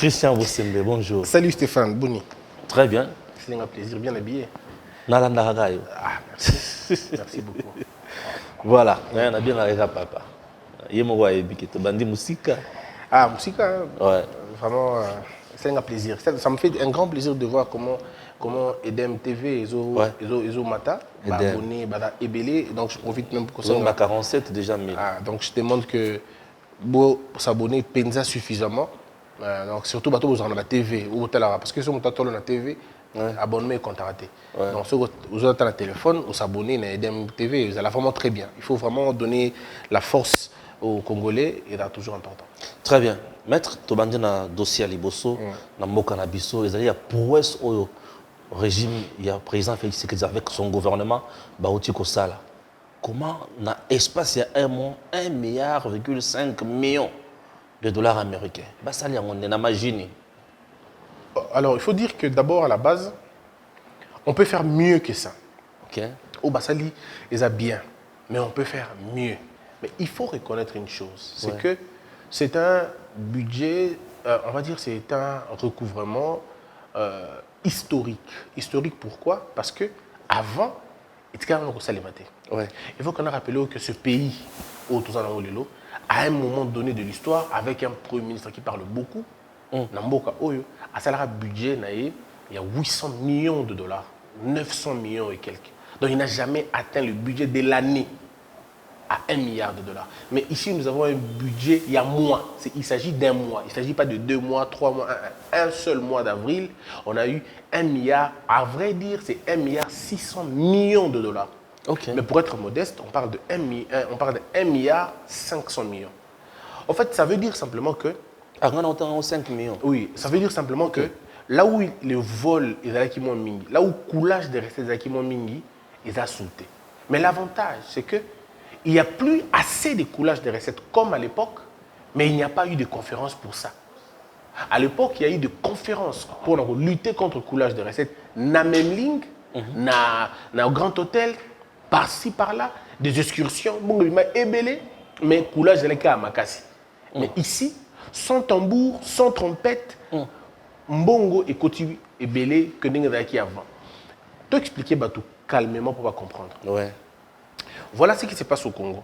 Christian Bossembe, bonjour. Salut Stéphane, Bouni. Très bien. C'est un plaisir, bien habillé. Nalanda Ragayo. Ah, merci. Merci beaucoup. Voilà, on a bien arrivé à papa. Yémowa et Bikito, Bandi Moussika. Ah, musique, hein, Ouais. vraiment, c'est un plaisir. Ça me fait un grand plaisir de voir comment Edem TV, Ezo Mata, abonné, Ebélé. Donc je profite même pour ça. On a 47 déjà 1000. Ah, donc je demande que pour s'abonner, pensa suffisamment. Donc surtout vous en avez la TV ou parce que si on t'attend la TV, abonnement est contracté. Donc si vous avez un téléphone, vous s'abonnez à Edem TV, vous allez vraiment très bien. Il faut vraiment donner la force aux Congolais et c'est toujours important. Très bien. Maître, tu as un dossier à Liboso, dans Moka Nabiso, il y a prouesse au régime, il y a président Félix Tshisekedi avec son gouvernement, Baouti Kosala. Comment, dans l'espace, il y a 1,5 milliard de dollars américains. Ça, on est imagine. Alors, il faut dire que d'abord, à la base, on peut faire mieux que ça. Ok. Au Bassali, ils ont bien, mais on peut faire mieux. Mais il faut reconnaître une chose, c'est que c'est un budget, on va dire, c'est un recouvrement historique. Historique pourquoi? Parce que avant, il y avait un salématé. Il faut qu'on a rappelé que ce pays, à un moment donné de l'histoire, avec un premier ministre qui parle beaucoup, Namboka Oyo, à salaire budget, il y a 800 millions de dollars, 900 millions et quelques. Donc il n'a jamais atteint le budget de l'année à 1 milliard de dollars. Mais ici, nous avons un budget, il y a mois. Il s'agit d'un mois. Il ne s'agit pas de 2 mois, 3 mois. Un seul mois d'avril, on a eu 1 milliard. À vrai dire, c'est 1 milliard 600 millions de dollars. Okay. Mais pour être modeste, on parle de 1 milliard 500 millions. En fait, ça veut dire simplement que... Ah, on entend 5 millions. Oui, ça veut dire simplement que là où le vol est à mingi, là où le coulage des recettes est à mingi, ils ont sauté. Mais l'avantage, c'est que il n'y a plus assez de coulage de recettes comme à l'époque, mais il n'y a pas eu de conférence pour ça. À l'époque, il y a eu des conférences pour lutter contre le coulage de recettes. Na même ligne, na grand hôtel, par-ci, par-là, des excursions, mais coulage de l'écart à Makassi. Mais ici, sans tambour, sans trompette, Mbongo et Koti et Belé que nous avons avant. Tu expliquer tout calmement pour comprendre. Ouais. Voilà ce qui se passe au Congo.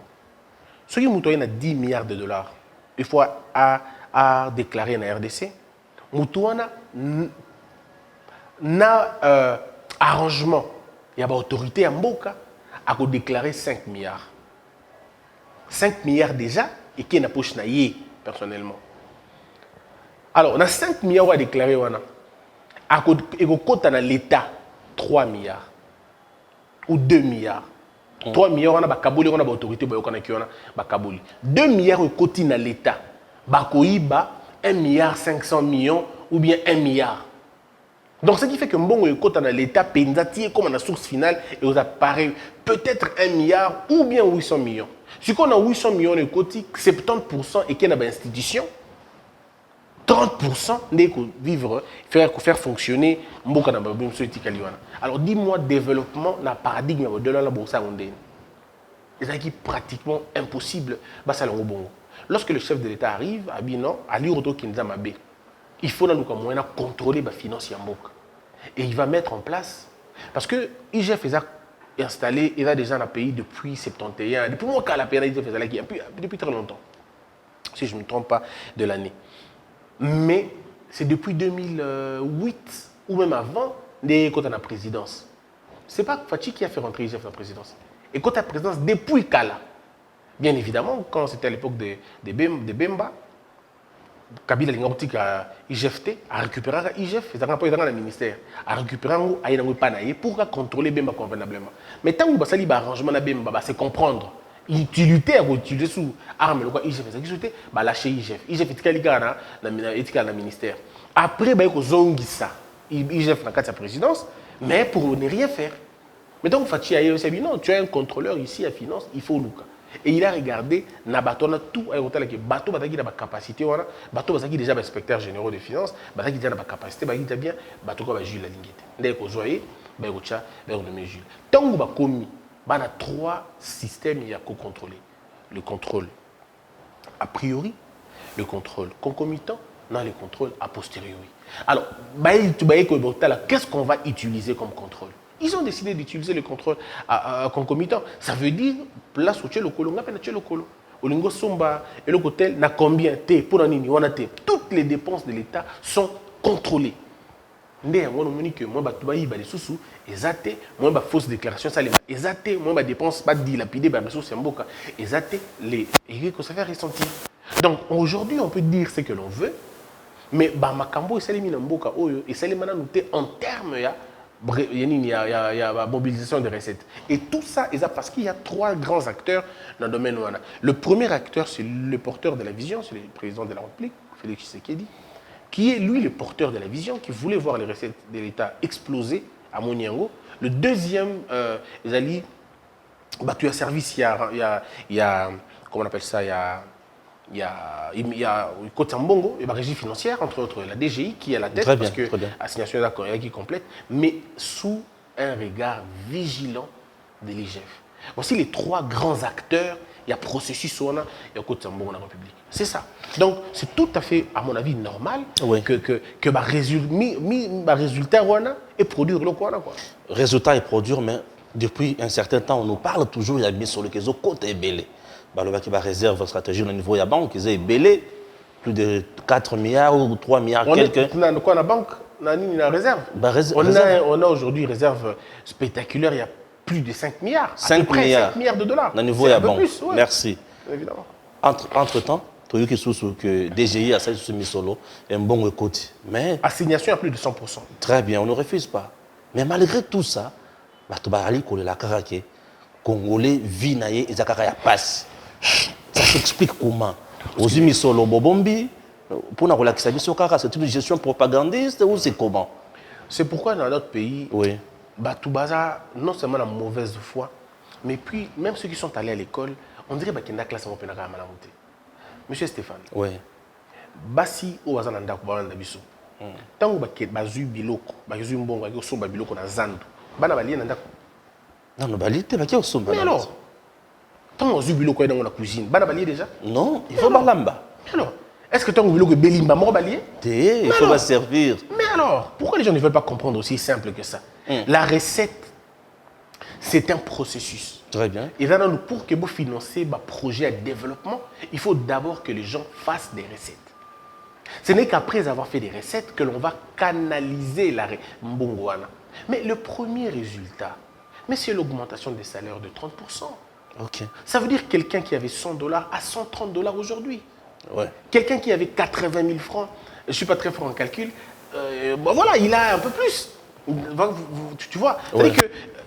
Ce qui a 10 milliards de dollars, il faut à déclarer dans la RDC. Moutouana n'a arrangement. Il y a une autorité à Mboka à déclarer 5 milliards. 5 milliards déjà et qui n'a pas personnellement. Alors, on a 5 milliards à déclarer. Et au côté de l'État, 3 milliards ou 2 milliards. 3 milliards, on a Bakaboli, on a l'autorité, Bakaboli. 2 milliards au côté de l'État. Bakoïba, 1 milliard 500 millions ou bien 1 milliard. Donc, ce qui fait que Mbongo est côté de l'État, Pendati comme la source finale, et vous apparaît peut-être 1 milliard ou bien 800 millions. Si on a 800 millions de côté, 70% et qu'il y a une institution, 30% n'est que vivre, faire fonctionner Mboka na babim soiti kaliwana. Alors dis-moi développement na paradigme de la bourse ondé. C'est qui pratiquement impossible basalongo bongo. Lorsque le chef de l'État arrive à Binan, à Liroto Kinzamabe, il faut nous moyen contrôler la finance Mboka. Et il va mettre en place parce que IGF est installé, il a déjà dans le pays depuis 71, depuis moi quand la pays depuis très longtemps. Si je ne me trompe pas de l'année. Mais c'est depuis 2008 ou même avant, quand on a la présidence. Ce n'est pas Fachi qui a fait rentrer IGF dans la présidence. Et quand la présidence, depuis Kala, bien évidemment, quand c'était à l'époque de Bemba, Kabila a IGFT, a récupéré IGF, ils n'ont pas eu dans le ministère, a récupéré pour contrôler Bemba convenablement. Mais tant que ça arrangement à Bemba, c'est comprendre. Utilité à utiliser sous arme le quoi IGF c'est bah lâcher IGF est dans ministère après bah ko zongisa IGF dans sa présidence mais pour ne rien faire mais donc Fachi a dit non tu es un contrôleur ici à finance il faut Luka et il a regardé na bateau na tout à hôtel que bateau bataki na capacité wana bateau bataki déjà inspecteur généraux des finances bataki déjà na capacité bah il bien bateau ko ba Jules la lingete ndé ko zoyer bah ko cha bah ko nommer Jules tangu ba komi. Il y a 3 systèmes à contrôler. Le contrôle a priori, le contrôle concomitant on a les contrôles a posteriori. Alors, qu'est-ce qu'on va utiliser comme contrôle? Ils ont décidé d'utiliser le contrôle concomitant. Ça veut dire, place au Tchelo Kolo, on appelle Tchelo Kolo. Au Lingo Somba et le hôtel n'a combien T pour un nini, on a T. Toutes les dépenses de l'État sont contrôlées. Ndé moi on dit que moi batuba yi ba les sous ezate moi ba fausse déclaration ça les ezate moi ba dépense pas dilapidé ba sous mboka ezate les et que ça fait ressentir. Donc aujourd'hui on peut dire ce que l'on veut mais ba makambo esalemi na mboka oyo esalemi na noté en termes il y a la mobilisation des recettes. Et tout ça, parce qu'il y a trois grands acteurs dans le domaine. Le premier acteur, c'est le porteur de la vision, c'est le président de la République, Félix Tshisekedi, qui est lui le porteur de la vision, qui voulait voir les recettes de l'État exploser à Moniango. Le deuxième, il y a service, il y a comment on appelle ça, il y a côté Mbongo, il y a la régie financière, entre autres la DGI qui est à la tête, parce que l'assignation est qui complète, mais sous un regard vigilant de l'IGF. Voici les trois grands acteurs, il y a processus, il y a côté Mbongo dans la République. C'est ça. Donc c'est tout à fait, à mon avis, normal que ma résultat est produire le quoi. Résultat est produire, mais depuis un certain temps, on nous parle toujours, il y a mis sur le réseau côté belé. Il y a réserve stratégique au niveau de la banque, ils ont belé plus de 4 milliards ou 3 milliards. On a quoi la banque? On a une réserve. On a aujourd'hui une réserve spectaculaire, il y a plus de 5 milliards. 5 milliards. 5 milliards de dollars. Au niveau de la banque. Plus, ouais. Merci. Évidemment. Entre-temps, tu as vu que DGI a ça mis solo et un bon côté. Mais assignation à plus de 100%. Très bien, on ne refuse pas. Mais malgré tout ça, tu vas aller coller la caraque. Congolais, Vinaye et Zakara passe. Ça s'explique comment? Aux Umisolo Bobombi, pour nous relaxer, c'est une gestion propagandiste ou c'est comment? C'est pourquoi dans notre pays, oui. Batoubaza, non seulement la mauvaise foi, mais puis même ceux qui sont allés à l'école, on dirait qu'il y a une classe à Malamoute. Monsieur Stéphane, oui. Basi ou Wazananda Kubalanda Biso. Tant que Bazu Biloko, Bazu Mbongo, Bazu Biloko na Zandu, Bana Bali Nanda. Non, non, Bali, t'es pas qui au sommet. Mais alors, tant que Biloko est dans la cuisine, Bana Bali déjà? Non, il faut Balamba. Mais alors, est-ce que tant que Biloko est Belimba, Moro Bali? Il faut pas servir. Mais alors, pourquoi les gens ne veulent pas comprendre aussi simple que ça? La recette, c'est un processus. Très bien. Et pour que vous financez un projet de développement, il faut d'abord que les gens fassent des recettes. Ce n'est qu'après avoir fait des recettes que l'on va canaliser la Mbongwana. Mais le premier résultat, c'est l'augmentation des salaires de 30%. Okay. Ça veut dire quelqu'un qui avait $100 à $130 aujourd'hui. Ouais. Quelqu'un qui avait 80 000 francs, je ne suis pas très fort en calcul, voilà, il a un peu plus. Tu vois, ouais.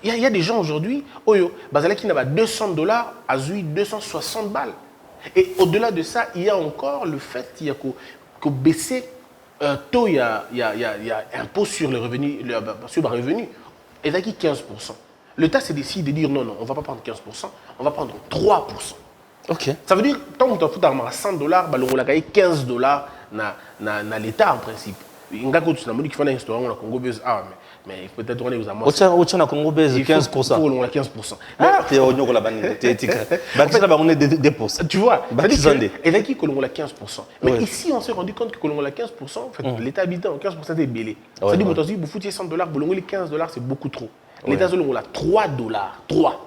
Il y a des gens aujourd'hui, qui n'avaient $200 à 260 balles. Et au-delà de ça, il y a encore le fait qu'il y a que baisser taux, il y a impôt sur le revenu, sur le revenu, et là, 15%. L'État s'est décidé de dire non, on ne va pas prendre 15%, on va prendre 3%. Okay. Ça veut dire, tant qu'on t'a foutu à $100, on a gagné $15 dans l'État en principe. Il y a des gens qui font un restaurant au Congo, mais peut-être on est aux amours. Au Congo, 15%. Il faut 15%. Ah, tu es au Congo, on est 2%. Tu vois, et là, qui a 15%. Mais ici, on s'est rendu compte que a 15%, en fait, l'État habitant, 15% est belé. Ça dit, vous foutez $100, les $15, c'est beaucoup trop. L'État, on a $3. 3.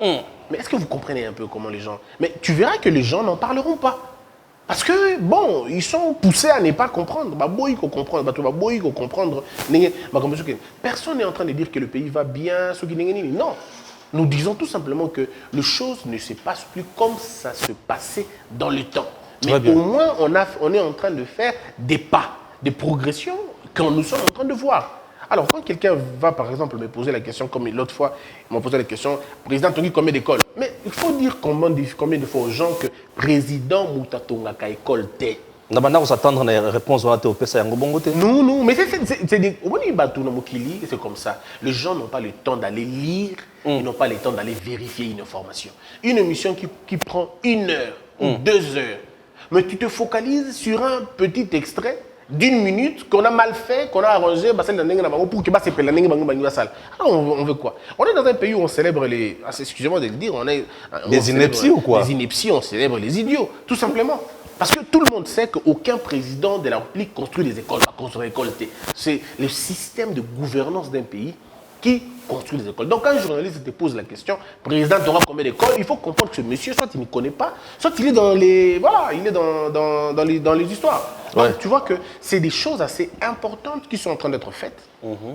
Mais est-ce que vous comprenez un peu comment les gens... Mais tu verras que les gens n'en parleront pas. Parce que, bon, ils sont poussés à ne pas comprendre. Personne n'est en train de dire que le pays va bien. Non. Nous disons tout simplement que les choses ne se passent plus comme ça se passait dans le temps. Mais au moins, on est en train de faire des pas, des progressions que nous sommes en train de voir. Alors, quand quelqu'un va, par exemple, me poser la question, comme l'autre fois, il m'a posé la question, président Tongi, combien d'écoles? Mais il faut dire combien de fois aux gens que président Moutatonga ka école t'es. On s'attendre à une réponse au PSA. Non, mais c'est comme ça. Les gens n'ont pas le temps d'aller lire, ils n'ont pas le temps d'aller vérifier une information. Une émission qui prend 1 heure ou 2 heures, mais tu te focalises sur un petit extrait d'1 minute qu'on a mal fait, qu'on a arrangé, pour que alors on veut quoi? On est dans un pays où on célèbre les... Excusez-moi de le dire, des inepties ou quoi? Des inepties, on célèbre les idiots, tout simplement. Parce que tout le monde sait qu'aucun président de la République construit des écoles, va construire des écoles. C'est le système de gouvernance d'un pays qui construit des écoles. Donc quand un journaliste te pose la question, président, tu auras combien d'écoles? Il faut comprendre que ce monsieur, soit il ne connaît pas, soit il est dans les, voilà, il est dans les histoires. Donc, Ouais. tu vois que c'est des choses assez importantes qui sont en train d'être faites,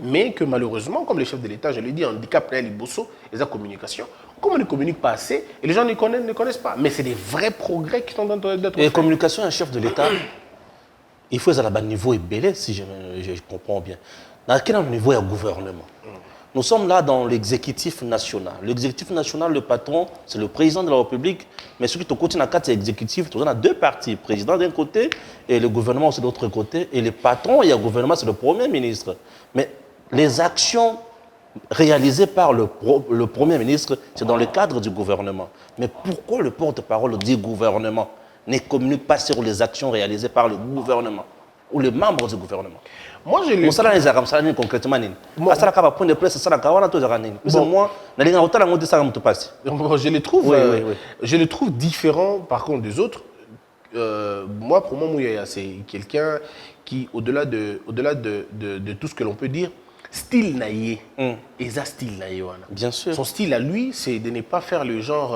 mais que malheureusement, comme le chef de l'État, je l'ai dit, handicap les Bosso et la communication, comme on ne communique pas assez, et les gens ne connaissent pas. Mais c'est des vrais progrès qui sont en train d'être Et faits. communication, un chef de l'État, il faut à bas niveau et belé, si je comprends bien. Dans quel niveau il y a gouvernement? Nous sommes là dans l'exécutif national. L'exécutif national, le patron, c'est le président de la République. Mais ce qui est au côté de la carte exécutive, on a deux parties. Le président d'un côté et le gouvernement c'est de l'autre côté. Et le patron, il y a le gouvernement, c'est le premier ministre. Mais les actions réalisées par le premier ministre, c'est dans le cadre du gouvernement. Mais pourquoi le porte-parole du gouvernement ne communique pas sur les actions réalisées par le gouvernement ou les membres du gouvernement? Moi, je le... Mosala les arabes, ça n'est concrètement nini. Asala kaba point de presse, ça la kawana to jara nini. Parce que moi, na linga hotala ngote ça me passe. Je les trouve, Oui. je les trouve différents par contre des autres. Moi, pour moi, Mouyaya, c'est quelqu'un qui, au-delà de tout ce que l'on peut dire, style naïe, et ça style naïe. Bien sûr. Son style à lui, c'est de ne pas faire le genre...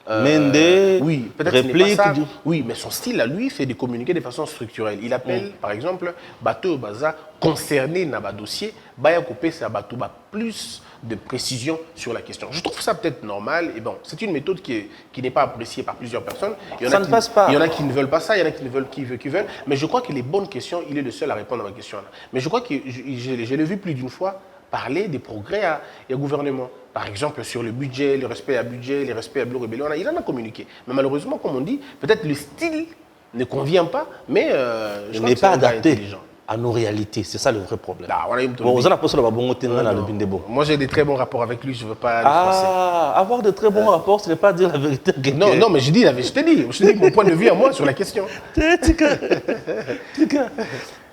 Mende, oui, peut-être réplique. pas ça. Oui, mais son style à lui, c'est de communiquer de façon structurelle. Il appelle, par exemple, Bateau Baza, concerné dans le dossier, Baya Kopé, c'est Bateau plus de précision sur la question. Je trouve ça peut-être normal. Et bon, c'est une méthode qui n'est pas appréciée par plusieurs personnes. Ça ne passe pas. Il y en a qui ne veulent pas ça, il y en a qui ne veulent, qui veulent. Mais je crois que les bonnes questions, il est le seul à répondre à ma question. Mais je crois que je l'ai vu plus d'une fois parler des progrès au gouvernement. Par exemple, sur le budget, le respect à budget, le respect à Blue Rebellion, il en a communiqué. Mais malheureusement, comme on dit, peut-être le style ne convient pas, mais je Il crois n'est que pas c'est un gars adapté intelligent. à nos réalités. C'est ça le vrai problème. Ah, voilà, Bon, vous en avez posé le babongo tenana le bindebo. moi, j'ai des très bons rapports avec lui, je ne veux pas le forcer. Ah, avoir de très bons rapports, ce n'est pas dire la vérité. Non, non, mais je te dis mon point de vue à moi sur la question.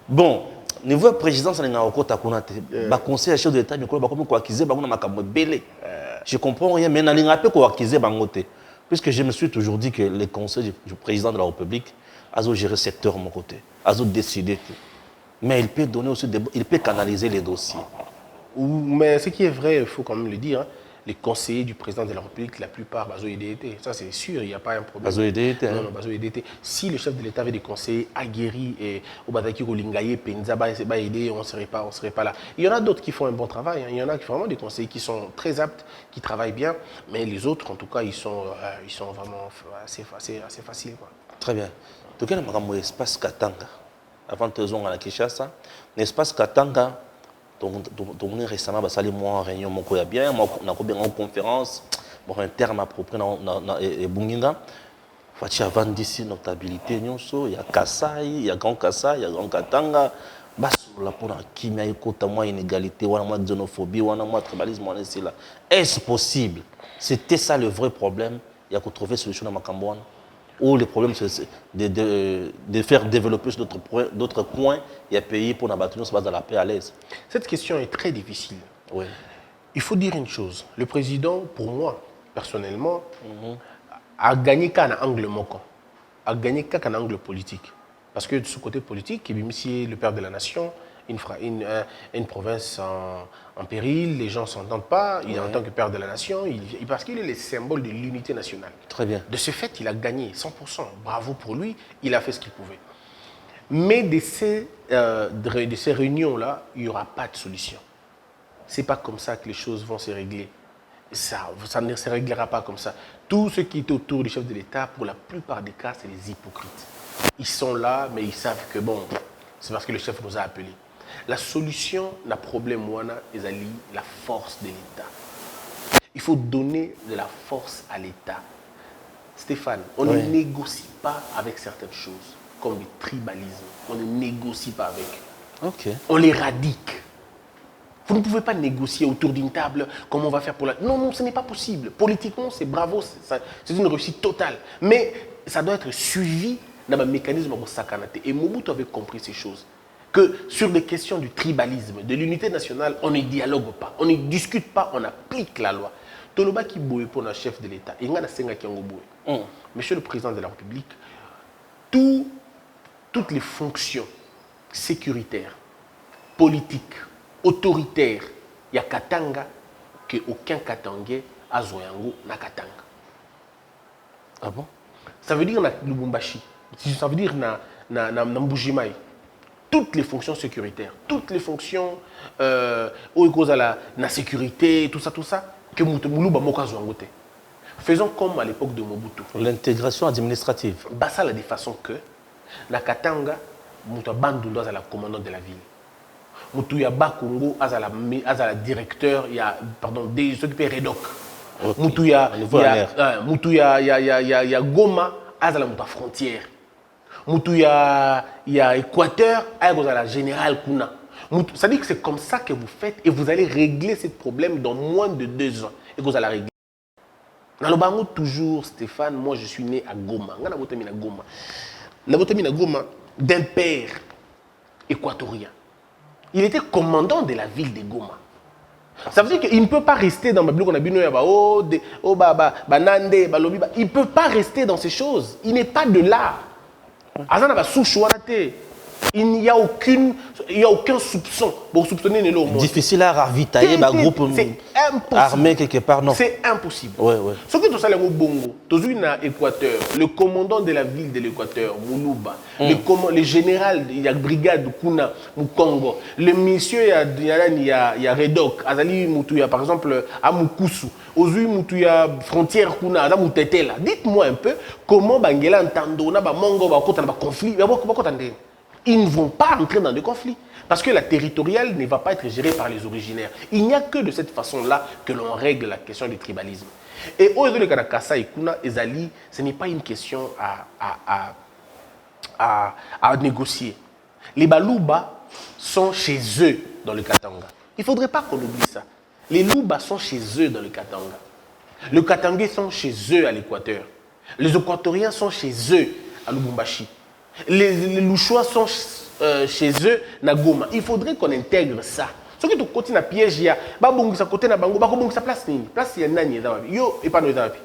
Bon, niveau président, ça n'a pas de conseil à chef de l'État, mais comme accuser, je comprends rien, mais il n'y a pas de accuser. Puisque je me suis toujours dit que les conseils du président de la République, ils ont géré le secteur de mon côté, ils ont décidé. Mais il peut donner aussi il peut canaliser les dossiers. Mais ce qui est vrai, il faut quand même le dire, hein, les conseillers du président de la République, la plupart, Bazo EDT. Ça, c'est sûr, il n'y a pas un problème. Bazo EDT, non, Bazo EDT. Si le chef de l'État avait des conseillers aguerris et au Badaki Rolingaye, Penza, aidé, on ne serait pas là. Il y en a d'autres qui font un bon travail. Hein. Il y en a vraiment des conseillers qui sont très aptes, qui travaillent bien. Mais les autres, en tout cas, ils sont vraiment assez faciles. Quoi. Très bien. Donc, il y a un espace Katanga. Avant de te à Kinshasa, l'espace Katanga, donc récemment, ça allait moi en réunion, mon coya bien, on a bien en conférence, bon un terme approprié et Bunginga. Fati avant d'ici notabilité il y a Kasai, il y a Grand Kasai, il y a Grand Katanga. Bas la pour la kimia écoute moi inégalité, wana moi xénophobie, wana moi tribalisme, wana c'est là. Est-ce possible? C'était ça le vrai problème. Il y a qu'à trouver solution dans Makambouane. Ou le problème, c'est de faire développer d'autres coins et pays pour n'abattre se base dans la paix à l'aise. Cette question est très difficile. Oui. Il faut dire une chose. Le président, pour moi, personnellement, a gagné qu'un angle moko. A gagné qu'un angle politique. Parce que de ce côté politique, même si le père de la nation, une province en péril, les gens ne s'entendent pas, il en tant que père de la nation, parce qu'il est le symbole de l'unité nationale. Très bien. De ce fait, il a gagné 100%. Bravo pour lui, il a fait ce qu'il pouvait. Mais de ces réunions-là, il n'y aura pas de solution. Ce n'est pas comme ça que les choses vont se régler. Ça ne se réglera pas comme ça. Tout ce qui est autour du chef de l'État, pour la plupart des cas, c'est des hypocrites. Ils sont là, mais ils savent que bon, c'est parce que le chef nous a appelés. La solution n'a problème, la force de l'État. Il faut donner de la force à l'État. Stéphane, on ne négocie pas avec certaines choses, comme le tribalisme. On ne négocie pas avec. Ok. On l'éradique. Vous ne pouvez pas négocier autour d'une table comment on va faire pour la... Non, non, ce n'est pas possible. Politiquement, c'est bravo, c'est une réussite totale. Mais ça doit être suivi dans un mécanisme de sakanate. Et Mobutu avait compris ces choses. Que sur les questions du tribalisme, de l'unité nationale, on ne dialogue pas, on ne discute pas, on applique la loi. Toloba qui boue pour un chef de l'État, il y a Monsieur le Président de la République, toutes les fonctions sécuritaires, politiques, autoritaires, il y a Katanga que aucun Katangais a Zoyango na Katanga. Ah bon? Ça veut dire na Lubumbashi, ça veut dire na Mbujimaï. Toutes les fonctions sécuritaires, toutes les fonctions où il y a la sécurité, tout ça, que Moulouba Moka Zoyango te. Faisons comme à l'époque de Mobutu. L'intégration administrative. Bah ça, de façon que, na Katanga, Mouta Bandoundo a la commandante de la ville. Moutou Yaba Congo a la directeur, il y a, pardon, des s'occuper Redoc. Moutou ya Goma a la Mouta frontière. Moutou ya Équateur a la générale Kuna. Ça dit que c'est comme ça que vous faites et vous allez régler ce problème dans moins de 2 ans. Et vous allez régler. Dans le Bango, toujours, Stéphane, moi je suis né à Goma. Goma d'un père équatorien. Il était commandant de la ville de Goma. Ça veut dire qu'il ne peut pas rester dans ma bloc, il ne peut pas rester dans ces choses. Il n'est pas de là. Il n'y a aucun soupçon. Bon, soupçonner n'est pas difficile à ravitailler un groupe armé quelque part, non? C'est impossible. Ouais. Ce que tu sais, Bongo, tu as l'Équateur, le commandant de la ville de l'Équateur, Moulouba, le général, il y a brigade Kuna, Mukongo, le monsieur, il y a Redoc, Azali Moutouya, par exemple, à Mukusu, Ozui Moutouya, frontière Kuna, Azali Moutetela. Dites-moi un peu comment Bangela Ntandona, Mongo, conflit, ils ne vont pas entrer dans des conflits. Parce que la territoriale ne va pas être gérée par les originaires. Il n'y a que de cette façon-là que l'on règle la question du tribalisme. Et aujourd'hui, ce n'est pas une question à négocier. Les Balouba sont chez eux dans le Katanga. Il ne faudrait pas qu'on oublie ça. Les Louba sont chez eux dans le Katanga. Les Katangais sont chez eux à l'Équateur. Les Équatoriens sont chez eux à Lubumbashi. Les Louchois sont chez eux na Goma. Il faudrait qu'on intègre ça. Ce que tu continues à piège, il y a côté na bango, sa place ni. Place il y a nani yo et pas no zapi.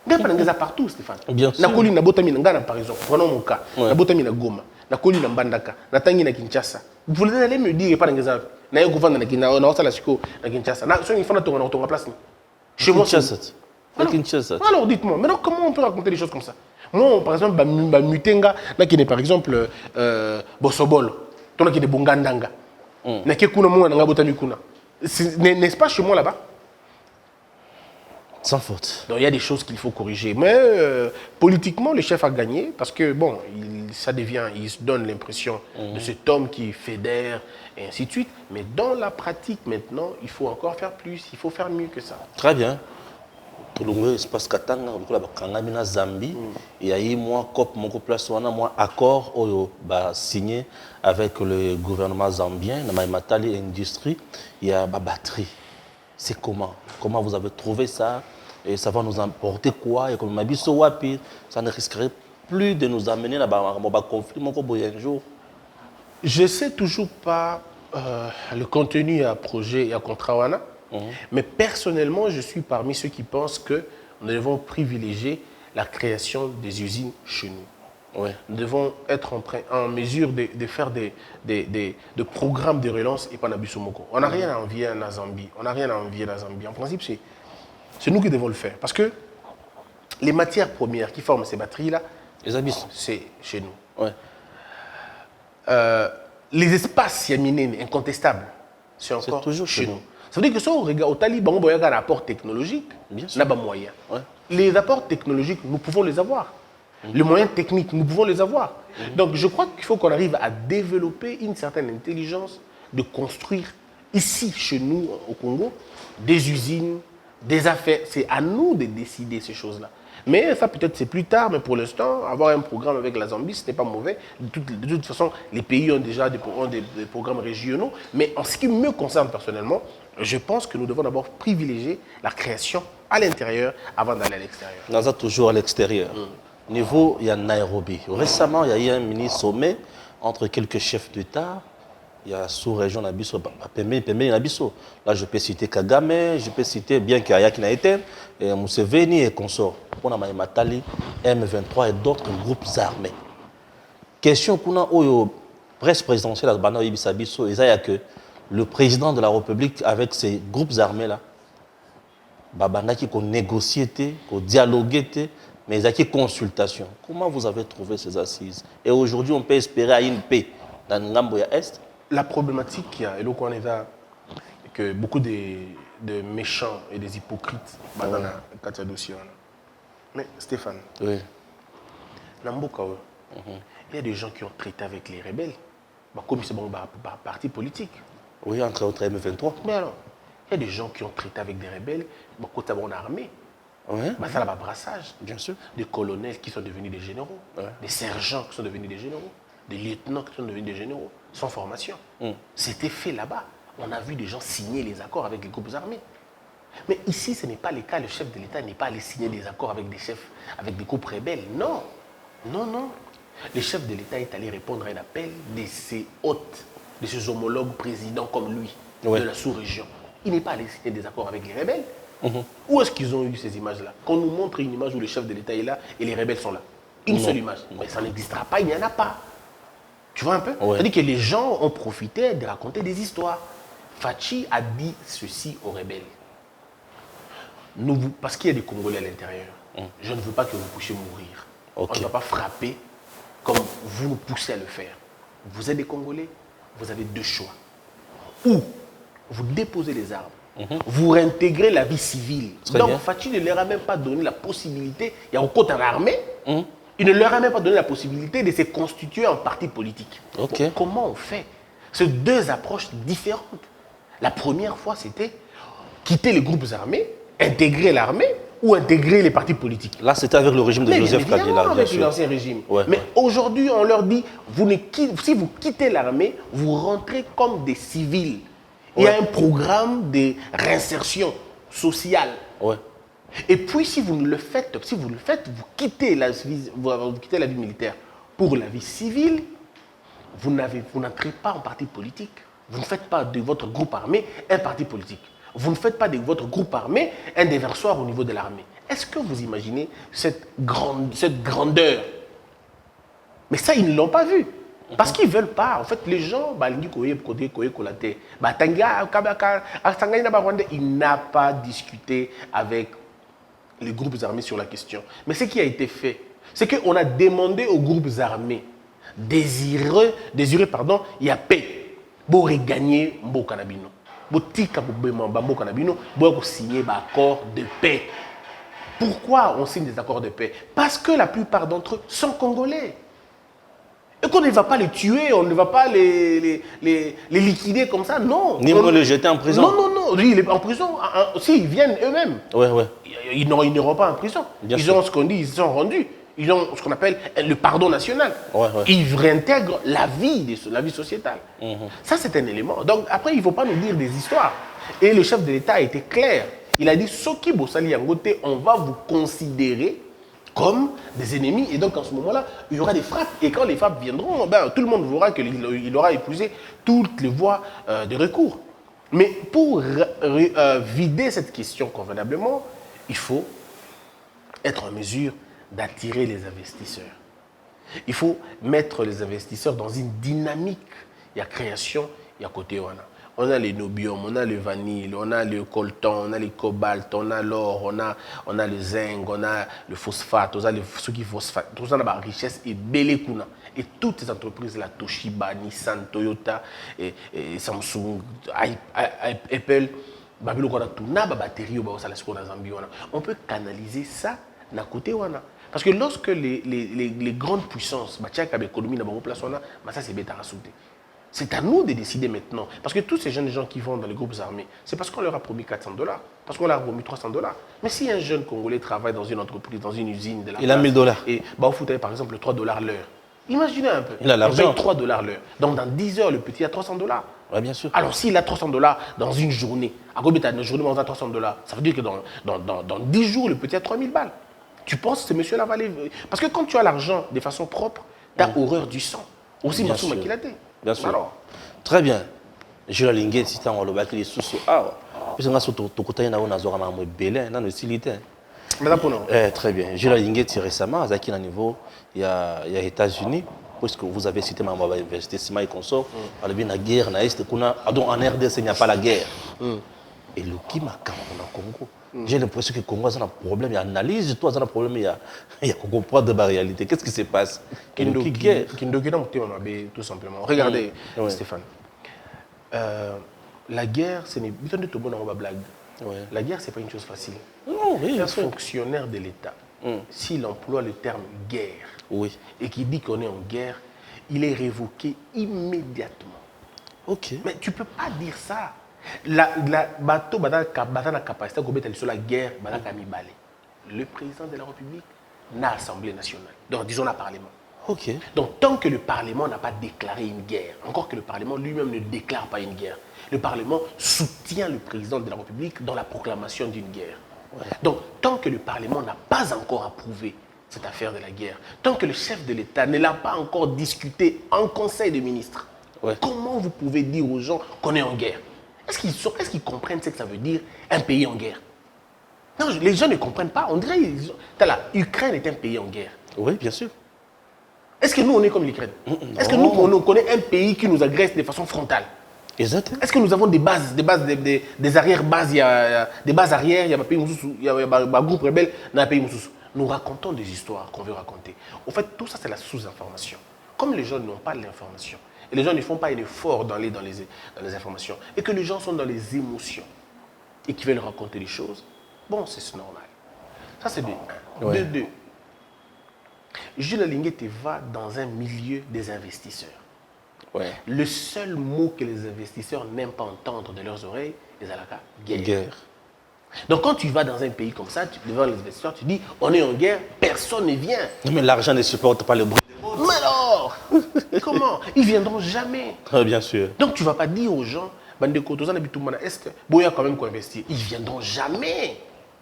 Bien pas partout Stéphane. Bien sûr. Na koli na botami na ngana par exemple. Prenons mon cas. Na botami na Goma, na koli na Mbandaka, na tangi na Kinshasa. Vous allez me dire pas na zapi. Na yo kuvanda na Kinshasa, na osala siko na Kinshasa. Na so il faut na tonga place ni. Chez moi Kinshasa. Alors dites-moi, maintenant comment on peut raconter des choses comme ça? Moi, par exemple, Mutenga, qui est par exemple Bosobolo, qui est Bongandanga, n'est-ce pas chez moi là-bas? Sans faute. Donc il y a des choses qu'il faut corriger. Mais politiquement, le chef a gagné parce que, bon, il se donne l'impression de cet homme qui fédère et ainsi de suite. Mais dans la pratique, maintenant, il faut encore faire plus, il faut faire mieux que ça. Très bien. Pour espace Katanga, on a Zambie, il y a eu moi COP, mon place, on a moi accord signé avec le gouvernement zambien, dans Matali Industrie, il y a ma batterie. C'est comment vous avez trouvé ça? Et ça va nous apporter quoi? Et comme ma ça ne risquerait plus de nous amener dans un conflit un jour. Je ne sais toujours pas le contenu à projet et à contrat. Mais personnellement, je suis parmi ceux qui pensent que nous devons privilégier la création des usines chez nous. Ouais. Nous devons être en mesure de faire des programmes de relance et pas Nabisomoko. On n'a rien à envier à la Zambie. En principe, c'est nous qui devons le faire. Parce que les matières premières qui forment ces batteries-là, c'est chez nous. Ouais. Les espaces yaminés incontestables, c'est encore toujours chez nous. Ça veut dire que si on regarde au Taliban, on a un apport technologique, on a des moyens. Ouais. Les apports technologiques, nous pouvons les avoir. Les moyens techniques, nous pouvons les avoir. Donc je crois qu'il faut qu'on arrive à développer une certaine intelligence de construire ici, chez nous, au Congo, des usines, des affaires. C'est à nous de décider ces choses-là. Mais ça, peut-être, c'est plus tard. Mais pour l'instant, avoir un programme avec la Zambie, ce n'est pas mauvais. De toute façon, les pays ont déjà des programmes régionaux. Mais en ce qui me concerne personnellement, je pense que nous devons d'abord privilégier la création à l'intérieur avant d'aller à l'extérieur. Nous toujours à l'extérieur. Niveau, il y a Nairobi. Récemment, il y a eu un mini-sommet entre quelques chefs d'État il y a sous-région Nabiso, Pembe Nabiso. Là, je peux citer Kagame, je peux citer, bien qu'il y ait qui n'a été, Museveni et consorts. On a Matali, M23 et d'autres groupes armés. Question qu'on a au presse présidentielle à Bana Ibisabiso, il y a que le président de la République, avec ces groupes armés-là, Babana qui a négocié, qu'on dialogué, mais il y a qui consultation. Comment vous avez trouvé ces assises? Et aujourd'hui, on peut espérer à une paix dans Ngamboya Est. La problématique qu'il y a, et donc on est là, que beaucoup de méchants et des hypocrites dans la Katia dossier. Mais Stéphane, oui. Namboka, il y a des gens qui ont traité avec les rebelles, comme c'est bon par parti politique. Oui, entre autres M23. Mais alors, il y a des gens qui ont traité avec des rebelles, côté bon armée. Oui. Ça là brassage. Bien sûr. Des colonels qui sont devenus des généraux, des sergents qui sont devenus des généraux, des lieutenants qui sont devenus des généraux, sans formation. C'était fait là-bas. On a vu des gens signer les accords avec les groupes armés. Mais ici, ce n'est pas le cas. Le chef de l'État n'est pas allé signer des accords avec des chefs, avec des groupes rebelles. Non. Non, non. Le chef de l'État est allé répondre à un appel de ses hôtes, de ses homologues présidents comme lui, de la sous-région. Il n'est pas allé signer des accords avec les rebelles. Où est-ce qu'ils ont eu ces images-là? Qu'on nous montre une image où le chef de l'État est là et les rebelles sont là. Une seule image. Mais ça n'existera pas, il n'y en a pas. Tu vois un peu? C'est-à-dire que les gens ont profité de raconter des histoires. Fachi a dit ceci aux rebelles. Parce qu'il y a des Congolais à l'intérieur, je ne veux pas que vous puissiez mourir. On ne va pas frapper comme vous nous poussez à le faire. Vous êtes des Congolais, vous avez deux choix. Ou vous déposez les armes, vous réintégrez la vie civile. Donc Fachi ne leur a même pas donné la possibilité, il y a encore dans l'armée, il ne leur a même pas donné la possibilité de se constituer en parti politique. Bon, comment on fait? C'est deux approches différentes. La première fois, c'était quitter les groupes armés, intégrer l'armée ou intégrer les partis politiques. Là, c'était avec le régime de Joseph Kabila. Avec l'ancien régime. Mais aujourd'hui, on leur dit, si vous quittez l'armée, vous rentrez comme des civils. Il y a un programme de réinsertion sociale. Et puis, si vous le faites, vous quittez la vie militaire pour la vie civile, vous n'entrez pas en parti politique. Vous ne faites pas de votre groupe armé un parti politique. Vous ne faites pas de votre groupe armé un déversoir au niveau de l'armée. Est-ce que vous imaginez cette grandeur? Mais ça, ils ne l'ont pas vu. Parce qu'ils ne veulent pas. En fait, les gens, il n'a pas discuté avec les groupes armés sur la question. Mais ce qui a été fait, c'est qu'on a demandé aux groupes armés désireux, il y a paix pour regagner Mboka Nabino. Botika Mboka Nabino, pour signer un accord de paix. Pourquoi on signe des accords de paix? Parce que la plupart d'entre eux sont congolais. Et qu'on ne va pas les tuer, on ne va pas les liquider comme ça, non. Ni les jeter en prison. Non, lui, il est en prison. S'ils viennent eux-mêmes, ils n'iront pas en prison. Ils ont ce qu'on dit, ils se sont rendus. Ils ont ce qu'on appelle le pardon national. Ils réintègrent la vie sociétale. Ça, c'est un élément. Donc, après, il ne faut pas nous dire des histoires. Et le chef de l'État a été clair. Il a dit, Soki Bossali Yangote, on va vous considérer comme des ennemis. Et donc, en ce moment-là, il y aura des frappes. Et quand les frappes viendront, tout le monde verra qu'il aura épuisé toutes les voies de recours. Mais pour vider cette question convenablement, il faut être en mesure d'attirer les investisseurs. Il faut mettre les investisseurs dans une dynamique. Il y a création, il y a côté on a les nobium, on a le vanille, on a le coltan, on a le cobalt, on a l'or, on a le zinc, on a le phosphate, on a le phosphate. Tout ça, on a la richesse et belle kuna. Et toutes ces entreprises-là, Toshiba, Nissan, Toyota, et Samsung, Apple, on peut canaliser ça d'un côté. Parce que lorsque les grandes puissances, ça c'est bête à rajouter. C'est à nous de décider maintenant. Parce que tous ces jeunes gens qui vont dans les groupes armés, c'est parce qu'on leur a promis $400, parce qu'on leur a promis $300. Mais si un jeune Congolais travaille dans une entreprise, dans une usine de la il a $1000. Et vous foutez par exemple $3 l'heure. Imaginez un peu. Il a l'argent. On paye $3 l'heure. Donc dans 10 heures, le petit a $300. Oui, bien sûr. Alors s'il a $300 dans une journée, à combien de journée on a $300? Ça veut dire que dans 10 jours, le petit a 3000 balles. Tu penses que ce monsieur-là va aller... Parce que quand tu as l'argent de façon propre, tu as horreur du sang. Aussi, Massou Makilate. Bien sûr. Alors. Très bien. Je la lingue si tu as le bac les sous ah. Puis on a surtout tout côté na on a zora na mo belé na no utilité. Mais là pour nous. Très bien. Je la lingue récemment à Zaki na niveau il y a États-Unis puisque vous avez cité ma investissement et consort à la guerre na est kuna donc en RDC il n'y a pas la guerre. Et le qui m'a au Congo. J'ai l'impression que le Congo a un problème, il y a analyse, toi il y a un problème, il y a qu'on comprendre de la réalité. Qu'est-ce qui se passe? Kindo tout simplement. Regardez, Stéphane. La guerre, ce n'est pas de tout bon en blague. La guerre, ce n'est pas une chose facile. Non, oui, un fonctionnaire de l'État, s'il emploie le terme guerre et qu'il dit qu'on est en guerre, il est révoqué immédiatement. Ok. Mais tu ne peux pas dire ça. La bateau a la capacité de mettre sur la guerre, le président de la République n'a Assemblée nationale. Donc, disons, la Parlement. Ok. Donc, tant que le Parlement n'a pas déclaré une guerre, encore que le Parlement lui-même ne déclare pas une guerre, le Parlement soutient le président de la République dans la proclamation d'une guerre. Donc, tant que le Parlement n'a pas encore approuvé cette affaire de la guerre, tant que le chef de l'État ne l'a pas encore discuté en Conseil des ministres, comment vous pouvez dire aux gens qu'on est en guerre? Est-ce qu'ils comprennent ce que ça veut dire, un pays en guerre? Non, les gens ne comprennent pas. On dirait que l'Ukraine est un pays en guerre. Oui, bien sûr. Est-ce que nous, on est comme l'Ukraine? Est-ce que nous, on connaît un pays qui nous agresse de façon frontale? Exactement. Est-ce que nous avons des arrière-bases, il y a des bases arrière, il y a un pays il y a un groupe rebelle dans un pays moussous. Nous racontons des histoires qu'on veut raconter. En fait, tout ça, c'est la sous-information. Comme les gens n'ont pas l'information, et les gens ne font pas un effort dans les informations, et que les gens sont dans les émotions, et qui veulent raconter les choses, bon, c'est normal. Ça, c'est de 1. De 2. Jules Linguette va dans un milieu des investisseurs. Le seul mot que les investisseurs n'aiment pas entendre de leurs oreilles, c'est la guerre. Donc quand tu vas dans un pays comme ça, devant les investisseurs, tu dis on est en guerre, personne ne vient. Non, mais l'argent ne supporte pas le bruit des mots. Mais alors comment? Ils ne viendront jamais. Bien sûr. Donc tu ne vas pas dire aux gens, est-ce que il y a quand même quoi investir? Ils ne viendront jamais.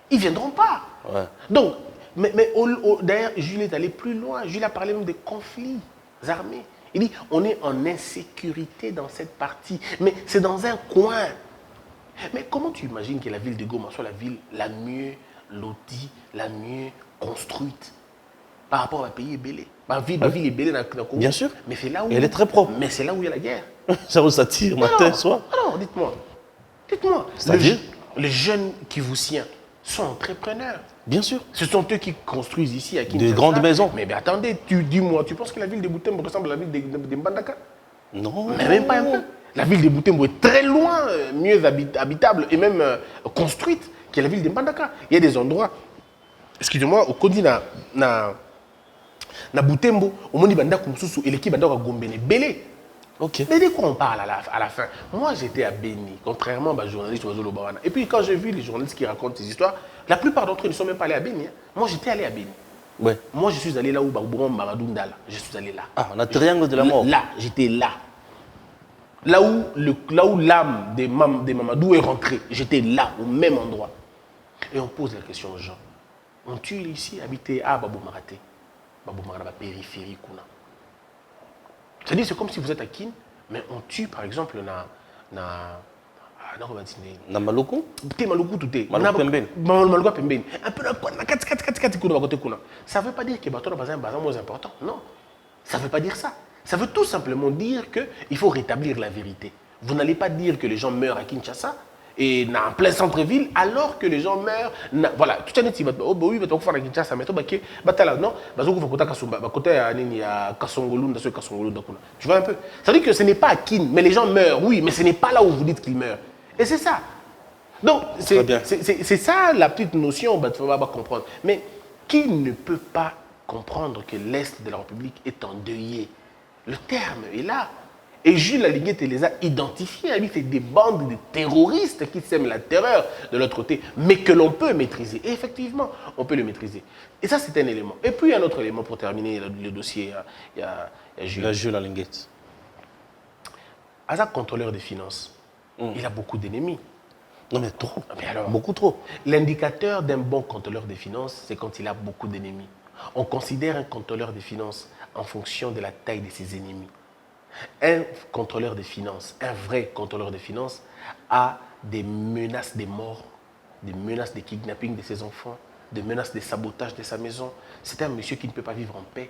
Ils ne viendront pas. Donc, mais d'ailleurs, Jules est allé plus loin. Jules a parlé même des conflits armés. Il dit, on est en insécurité dans cette partie, mais c'est dans un coin. Mais comment tu imagines que la ville de Goma soit la ville la mieux lotie, la mieux construite par rapport à un pays ébélé? Ma ville est ébélée dans le Congo. Bien sûr. Mais c'est là où... Et elle est très propre. Mais c'est là où il y a la guerre. Ça vous attire matin, soir? Alors, dites-moi. Dites-moi. C'est-à-dire? Les jeunes Kivusiens sont entrepreneurs. Bien sûr. Ce sont eux qui construisent ici à Kinshasa. Des grandes maisons. Mais attendez, dis-moi, tu penses que la ville de Butembo ressemble à la ville de Mbandaka? Non. Mais même pas un peu. La ville de Butembo est très loin, mieux habitable et même construite que la ville de Mbandaka. Il y a des endroits, excusez-moi, au Kodi na Butembo, au Moni Bandaka Moussou et l'équipe Bandaka Gombene Belé. Ok. Mais de quoi on parle à la fin? Moi, j'étais à Béni, contrairement aux journalistes Oiseau Bawana. Et puis, quand j'ai vu les journalistes qui racontent ces histoires, la plupart d'entre eux ne sont même pas allés à Béni. Moi, j'étais allé à Béni. Moi, je suis allé là où Babouron Mamadou Ndala. Je suis allé là. Ah, on a triangle de la mort. Là, j'étais là. Là où l'âme de Mamadou est rentrée, j'étais là, au même endroit. Et on pose la question aux gens. On tue ici, habité à Babou Maraté. Babou Maraté, périphérie, Kuna. C'est-à-dire, c'est comme si vous êtes à Kin, mais on tue, par exemple, Na Maluku? Maluku tout est. Maluku Pembeni. Maluku Pembeni. Un peu ça ne veut pas dire que Bato est un bazar moins important. Non. Ça ne veut pas dire ça. Ça veut tout simplement dire qu'il faut rétablir la vérité. Vous n'allez pas dire que les gens meurent à Kinshasa et en plein centre-ville alors que les gens meurent. Voilà, tout le monde dit oui, mais tu vas faire à Kinshasa, mais tu vas non, tu vois un peu. Ça veut dire que ce n'est pas à Kin, mais les gens meurent, oui, mais ce n'est pas là où vous dites qu'ils meurent. Et c'est ça. Donc, c'est ça la petite notion qu'il faut comprendre. Mais qui ne peut pas comprendre que l'Est de la République est endeuillé? Le terme est là. Et Jules Lalinguette les a identifiés. Lui, c'est des bandes de terroristes qui sèment la terreur de l'autre côté, mais que l'on peut maîtriser. Et effectivement, on peut le maîtriser. Et ça, c'est un élément. Et puis, un autre élément pour terminer le dossier, il y a Jules. La Jules Lalinguette. Azak, contrôleur des finances, il a beaucoup d'ennemis. Non, mais trop. Mais alors, beaucoup trop. L'indicateur d'un bon contrôleur des finances, c'est quand il a beaucoup d'ennemis. On considère un contrôleur des finances en fonction de la taille de ses ennemis. Un contrôleur des finances, un vrai contrôleur des finances, a des menaces de mort, des menaces de kidnapping de ses enfants, des menaces de sabotage de sa maison. C'est un monsieur qui ne peut pas vivre en paix.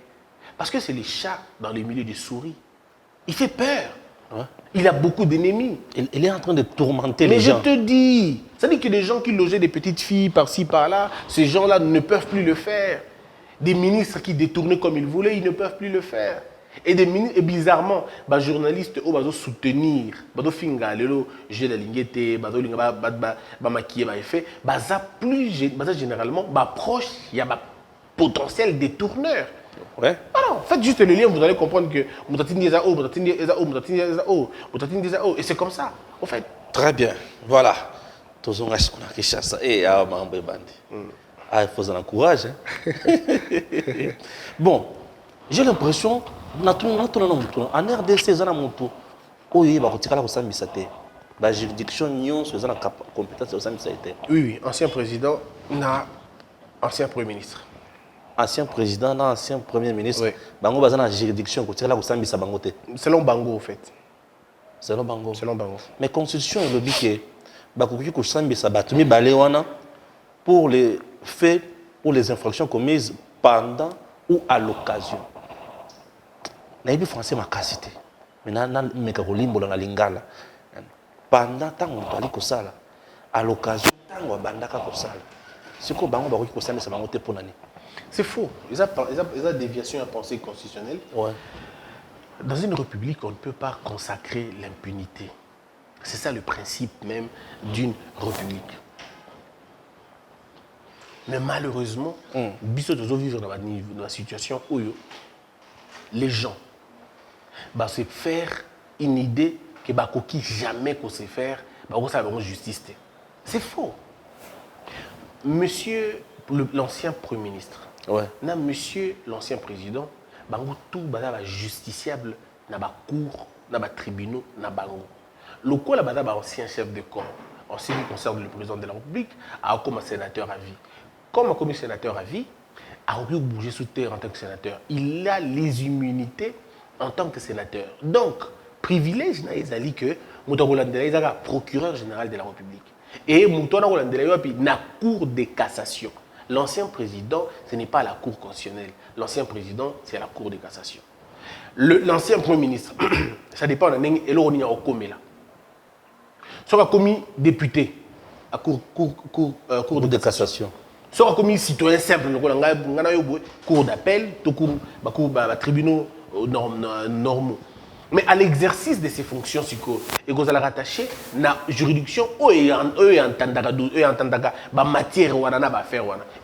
Parce que c'est les chats dans le milieu des souris. Il fait peur. Ouais. Il a beaucoup d'ennemis. Il est en train de tourmenter Mais les je gens. te dis, ça dit que des gens qui logeaient des petites filles par-ci, par-là, ces gens-là ne peuvent plus le faire. Des ministres qui détournaient comme ils voulaient, ils ne peuvent plus le faire. Et bizarrement, les journalistes ils soutenir, ils finga lelo, j'ai la lingette, ils maquiller, ils fait, plus généralement, proche, il y a potentiel détourneur. Ouais. Alors, faites juste le lien, vous allez comprendre que et c'est comme ça, au fait. Très bien. Voilà. Tous on reste qu'on a Kinshasa. Et ah, Mambe Bandi. Ah, il faut en encourager. Bon, j'ai l'impression, en RDC, ils ont oui, la juridiction, ils ont la compétence de Oui, ancien président, ancien premier ministre. Ancien président, ancien premier ministre, oui. Bango bazana la juridiction, selon Bango, en fait. Selon Bango. Selon Bango. Mais constitution, le dit que Bakoki Kosambisa Batumi Balewana pour les faits ou les infractions commises pendant ou à l'occasion. Naïbi français ma cassité. Mais na mekarolimbo dans la lingala. Pendant tant on doit kosala à l'occasion tant on bandaka kosala. C'est quoi Bango Bakoki Kosambisa Bangote pour nani? C'est faux. Ils ont déviation à pensée constitutionnelle. Ouais. Dans une république, on ne peut pas consacrer l'impunité. C'est ça le principe même d'une république. Mais malheureusement, nous vivons dans la situation où les gens se faire une idée que Bakoki jamais qu'on sait faire, ça va justice. C'est faux. Monsieur l'ancien Premier ministre, ouais. Monsieur l'ancien président, tout est justiciable dans la cour, dans les tribunaux, dans les bango. Le quoi est ancien chef de corps, en ce qui concerne le président de la République, comme sénateur à vie. Comme sénateur à vie, a pu bouger sous terre en tant que sénateur. Il a les immunités en tant que sénateur. Donc, privilège n'a que Moutarolandela est procureur général de la République. Et Moutarolandela est la cour de cassation. L'ancien président, ce n'est pas la cour constitutionnelle. L'ancien président, c'est la cour de cassation. L'ancien premier ministre, ça dépend de l'année et l'on a au commun. Soit commis député à cour de cassation. Soit commis citoyen simple, cour d'appel, cour tribunaux normaux. Mais à l'exercice de ces fonctions, et vous allez rattacher la juridiction matière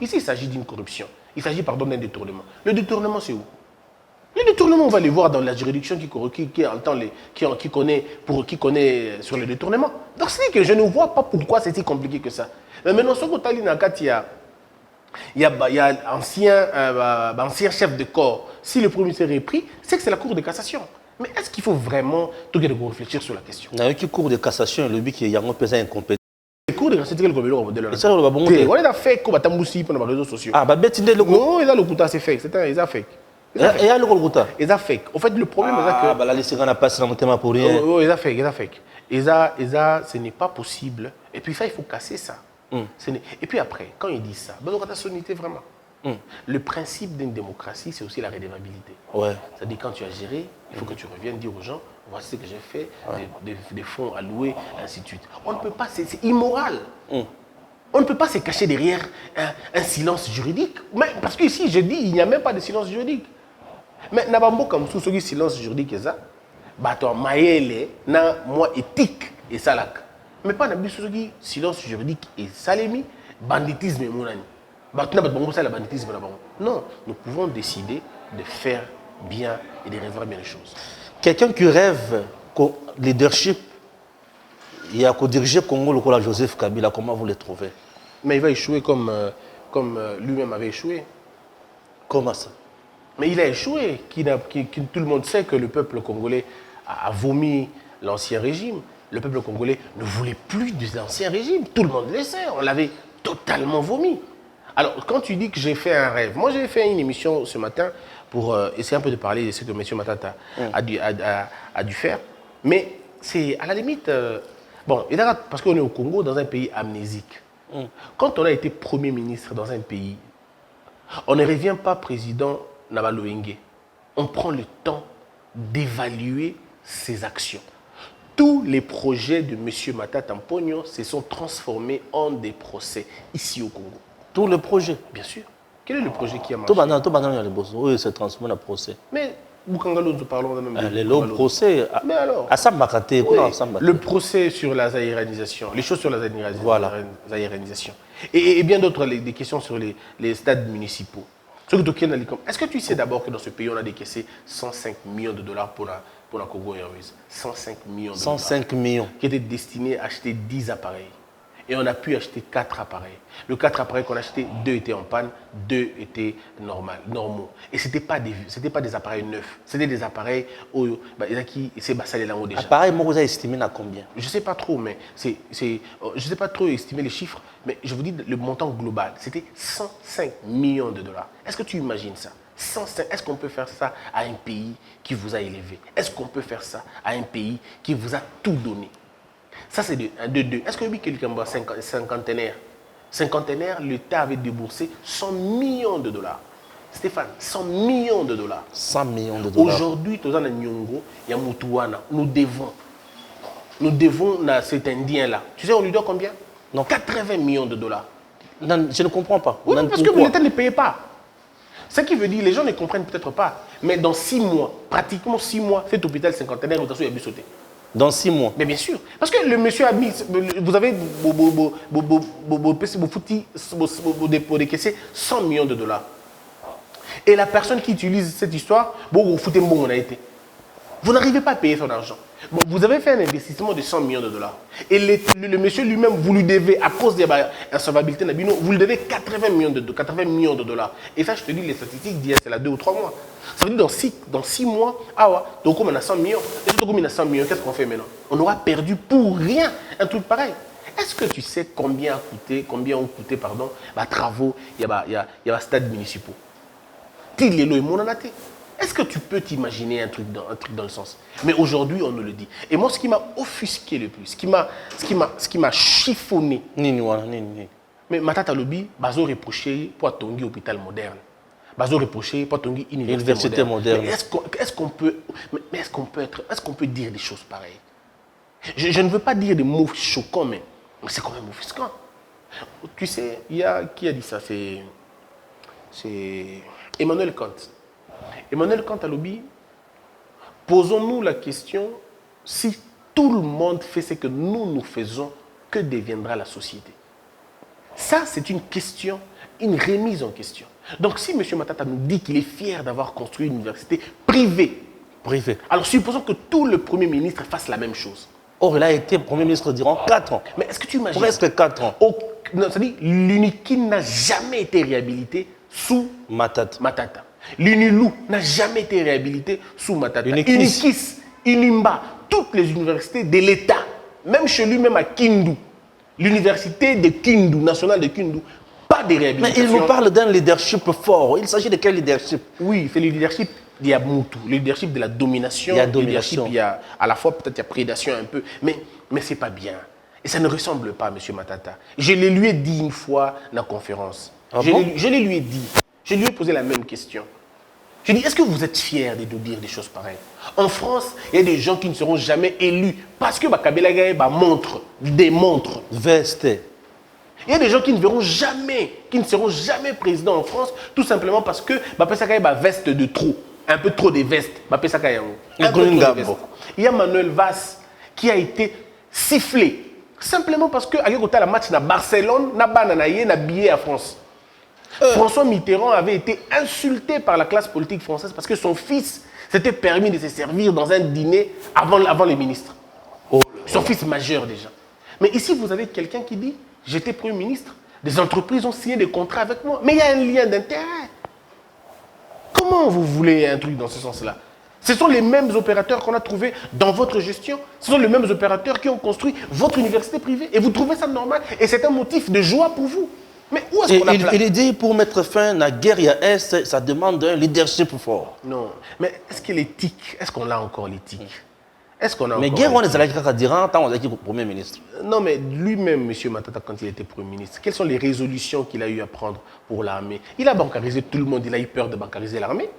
ici, il s'agit d'une corruption. Il s'agit, pardon, d'un détournement. Le détournement, c'est où? Le détournement, on va les voir dans la juridiction qui connaît sur le détournement. Donc, c'est que je ne vois pas pourquoi c'est si compliqué que ça. Mais maintenant, ce il y a ancien chef de corps. Si le premier ministre est pris, c'est que c'est la Cour de cassation. Mais est-ce qu'il faut vraiment réfléchir sur la question? Il y a une Cour de cassation, le but qui est incompétent. Les cours de cassation, c'est quel modèle? On est fait comme Tamboussi pour les réseaux sociaux. Ah, non, ils ont le quota, c'est fake. C'est un fake. Il y a le quota. Ils ont fake. En fait, le problème c'est que. Ah, la liste n'a pas passé dans mon thème pour rien. Oh, ils ont fake. Ce n'est pas possible. Et puis ça, il faut casser ça. Et puis après, quand ils disent ça, on a sonité vraiment. Le principe d'une démocratie, c'est aussi la redevabilité. Ouais. C'est-à-dire, quand tu as géré, il faut que tu reviennes dire aux gens, voici ce que j'ai fait, des fonds alloués, ainsi de suite. On ne peut pas, c'est immoral. On ne peut pas se cacher derrière un silence juridique. Mais, parce que ici, je dis, il n'y a même pas de silence juridique. Mais n'abambo comme tout ce silence juridique est ça, toi maëlle na moi éthique et salak. Mais pas n'abambo ce silence juridique et salémi banditisme et monani. Non, nous pouvons décider de faire bien et de résoudre bien les choses. Quelqu'un qui rêve leadership, il y a qu'au diriger Congo, le Joseph Kabila, comment vous le trouvez? Mais il va échouer comme lui-même avait échoué. Comment ça? Mais il a échoué. Tout le monde sait que le peuple congolais a vomi l'ancien régime. Le peuple congolais ne voulait plus de l'ancien régime. Tout le monde le sait. On l'avait totalement vomi. Alors, quand tu dis que j'ai fait un rêve, moi j'ai fait une émission ce matin pour essayer un peu de parler de ce que M. Matata a dû faire. Mais c'est à la limite... bon, parce qu'on est au Congo, dans un pays amnésique. Quand on a été Premier ministre dans un pays, on ne revient pas président Nabaloenge. On prend le temps d'évaluer ses actions. Tous les projets de M. Matata Mponyo se sont transformés en des procès ici au Congo. Tous les projets. Bien sûr. Quel est le projet qui a marché? Oui, c'est transformé en procès. Mais Boukangalo, nous parlons même de le procès. Mais alors, le procès sur la zaïranisation, les choses sur la zaïranisation. Et bien d'autres, des questions sur les stades municipaux. Est-ce que tu sais d'abord que dans ce pays, on a décaissé 105 millions de dollars pour la Congo Airways? 105 millions de 105 dollars. millions. Qui étaient destinés à acheter 10 appareils. Et on a pu acheter 4 appareils. Le 4 appareils qu'on a acheté, 2 étaient en panne, 2 étaient normaux. Et ce n'étaient pas des appareils neufs. C'était des appareils où c'est basalé là-haut déjà. Appareil, moi, vous avez estimé à combien? Je ne sais pas trop, mais je ne sais pas trop estimer les chiffres, mais je vous dis le montant global, c'était 105 millions de dollars. Est-ce que tu imagines ça? 105, est-ce qu'on peut faire ça à un pays qui vous a élevé? Est-ce qu'on peut faire ça à un pays qui vous a tout donné? Ça, c'est de deux. Est-ce que oui, quelqu'un va cinquantenaire, l'État avait déboursé 100 millions de dollars. Stéphane, 100 millions de dollars. 100 millions de dollars. Aujourd'hui, Tozana Nyongo, Yamutouana, nous devons à cet Indien-là. Tu sais, on lui doit combien? Non. 80 millions de dollars. Non, je ne comprends pas. Oui, parce que l'État ne payait pas. Ce qui veut dire, les gens ne comprennent peut-être pas, mais dans 6 mois, pratiquement 6 mois, cet hôpital cinquantenaire, nous avons sauté. Dans 6 mois. Mais bien sûr. Parce que le monsieur a mis, vous avez décaissé 100 millions de dollars. Et la personne qui utilise cette histoire, vous n'arrivez pas à payer son argent. Bon, vous avez fait un investissement de 100 millions de dollars. Et le monsieur lui-même, vous lui devez, à cause de l'insolvabilité, vous lui devez 80 millions de dollars. Et ça, je te dis, les statistiques disent c'est là 2 ou 3 mois. Ça veut dire dans 6 mois, donc on a 100 millions. Et surtout comme on a 100 millions, qu'est-ce qu'on fait maintenant? On aura perdu pour rien un truc pareil. Est-ce que tu sais combien ont coûté travaux, il y a stade municipaux? Est-ce que tu peux t'imaginer un truc dans le sens? Mais aujourd'hui, on nous le dit. Et moi, ce qui m'a offusqué le plus, ce qui m'a chiffonné, mais Matata Lobi, bazo reproché pour Tongi hôpital moderne. Bazo reproché pour Tongi université moderne. Est-ce qu'on peut dire des choses pareilles? Je ne veux pas dire des mots choquants, mais c'est quand même offusquant. Tu sais, qui a dit ça? C'est Emmanuel Kant. Emmanuel Kant a lobby. Posons-nous la question, si tout le monde fait ce que nous faisons, que deviendra la société? Ça, c'est une question, une remise en question. Donc, si M. Matata nous dit qu'il est fier d'avoir construit une université privée, alors supposons que tout le Premier ministre fasse la même chose. Or, il a été Premier ministre durant 4 ans. Mais est-ce que tu imagines? Presque 4 ans. C'est-à-dire, l'UNIKIN n'a jamais été réhabilité sous Matata. L'UNILOU n'a jamais été réhabilité sous Matata. UNIKIS, UNIMBA, toutes les universités de l'État, même chez lui, même à Kindu, l'université de Kindu, nationale de Kindu, pas de réhabilitation. Mais il nous parle d'un leadership fort. Il s'agit de quel leadership? Oui, c'est le leadership d'Yamutu, le leadership de la domination. Il y a à la fois, peut-être, il y a prédation un peu, mais ce n'est pas bien. Et ça ne ressemble pas à M. Matata. Je le lui ai dit une fois dans la conférence. Je le lui ai dit. Je lui ai posé la même question. Je lui ai dit, est-ce que vous êtes fiers de nous dire des choses pareilles? En France, il y a des gens qui ne seront jamais élus parce que Kabila Gaye démontre. Veste. Il y a des gens qui ne seront jamais présidents en France, tout simplement parce que veste de trop. Un peu trop de vestes. Il y a Manuel Valls qui a été sifflé. Simplement parce que la match à Barcelone, n'a billet à France. François Mitterrand avait été insulté par la classe politique française parce que son fils s'était permis de se servir dans un dîner avant les ministres. Son fils majeur déjà. Mais ici, vous avez quelqu'un qui dit, j'étais Premier ministre, des entreprises ont signé des contrats avec moi, mais il y a un lien d'intérêt. Comment vous voulez un truc dans ce sens-là? Ce sont les mêmes opérateurs qu'on a trouvés dans votre gestion. Ce sont les mêmes opérateurs qui ont construit votre université privée. Et vous trouvez ça normal. Et c'est un motif de joie pour vous. Mais où est-ce qu'on a il dit pour mettre fin à la guerre, il y a Est, ça demande un leadership fort. Non, mais est-ce que l'éthique, est-ce qu'on a encore l'éthique? Est-ce qu'on a mais encore guerre, on est allé à Diran, tant on est Premier ministre. Non, mais lui-même, M. Matata, quand il était Premier ministre, quelles sont les résolutions qu'il a eu à prendre pour l'armée? Il a bancarisé tout le monde, il a eu peur de bancariser l'armée.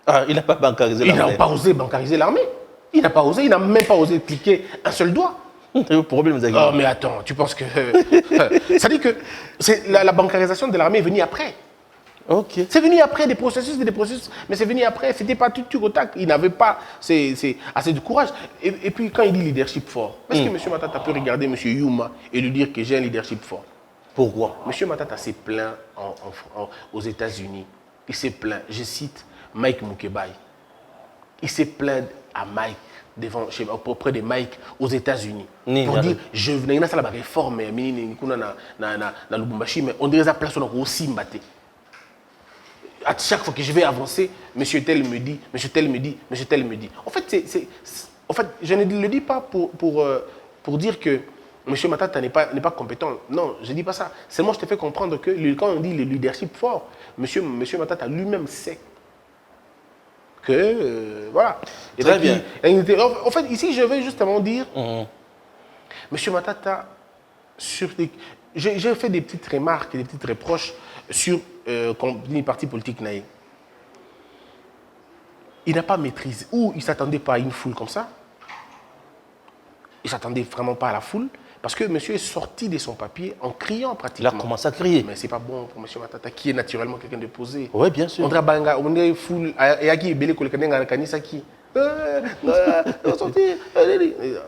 Ah, il n'a pas bancarisé l'armée. Il n'a pas osé bancariser l'armée. Il n'a pas osé, il n'a même pas osé cliquer un seul doigt. Le problème, c'est Oh, mais attends, tu penses que... ça dit que la bancarisation de l'armée est venue après. Ok. C'est venu après des processus, mais c'est venu après, c'était pas tout au tac. Il n'avait pas assez de courage. Et puis quand il dit leadership fort, est-ce que M. Matata peut regarder M. Yuma et lui dire que j'ai un leadership fort? Pourquoi? M. Matata s'est plaint aux États-Unis. Il s'est plaint, je cite Mike Mukebai. Il s'est plaint à Mike, auprès de Mike aux États-Unis. Pour dire, je venais à la réforme, mais on dirait que la place aussi mbattée. À chaque fois que je vais avancer, monsieur tel me dit, monsieur tel me dit, monsieur tel me dit. En fait, je ne le dis pas pour dire que monsieur Matata n'est pas compétent. Non, je ne dis pas ça. Seulement, je te fais comprendre que quand on dit le leadership fort, monsieur Matata lui-même sait que, voilà. Et très bien. En fait, ici, je vais justement dire, monsieur Matata, j'ai fait des petites remarques et des petites reproches sur une partie politique naïve. Il n'a pas maîtrisé, ou il ne s'attendait pas à une foule comme ça. Il ne s'attendait vraiment pas à la foule, parce que monsieur est sorti de son papier en criant pratiquement. Il a commencé à crier. Mais ce n'est pas bon pour monsieur Matata, qui est naturellement quelqu'un de posé. Oui, bien sûr. On a foule, et qui est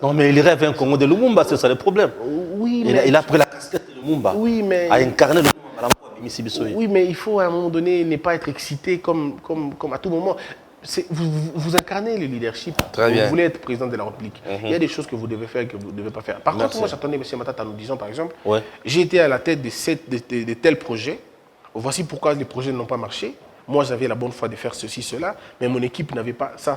non, mais il rêve un Congo de Lumumba, c'est ça le problème. Oui, il a pris la casquette de Lumumba, oui, mais... a incarné le oui, mais il faut à un moment donné ne pas être excité comme à tout moment. Vous incarnez le leadership. Très bien. Vous voulez être président de la République. Il y a des choses que vous devez faire et que vous ne devez pas faire. Par contre, moi, j'attendais M. Matata nous disant, par exemple, j'ai été à la tête de tels projets. Voici pourquoi les projets n'ont pas marché. Moi, j'avais la bonne foi de faire ceci, cela, mais mon équipe n'avait pas ça.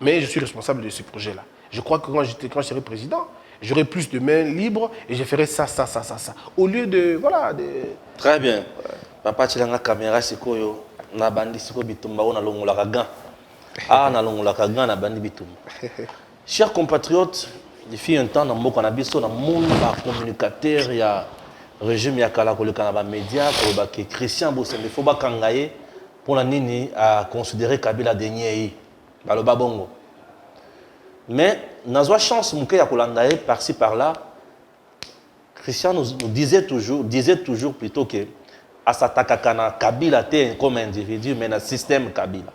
Mais je suis responsable de ce projet-là. Je crois que quand je serai président, j'aurai plus de mains libres et je ferai ça. Au lieu de... Voilà. Très bien. Papa, tu as une caméra, c'est quoi? Na bandi siko bitumba on a longolaka gan. Ah, na longolaka gan na bandi bitumba. Chers compatriotes, il fit un temps dans mboka na biso na monde ba communicateur ya régime ya kala ko le kanaba média ko ba ke Christian Bosembe faut ba kangaye pour la nini à considérer Kabila dernier ba lo babongo. Mais nazwa chance muke ya kolandaye par-ci par-là. Christian nous disait toujours plutôt que à s'attaquer à Kabila comme individu, mais dans le système Kabila.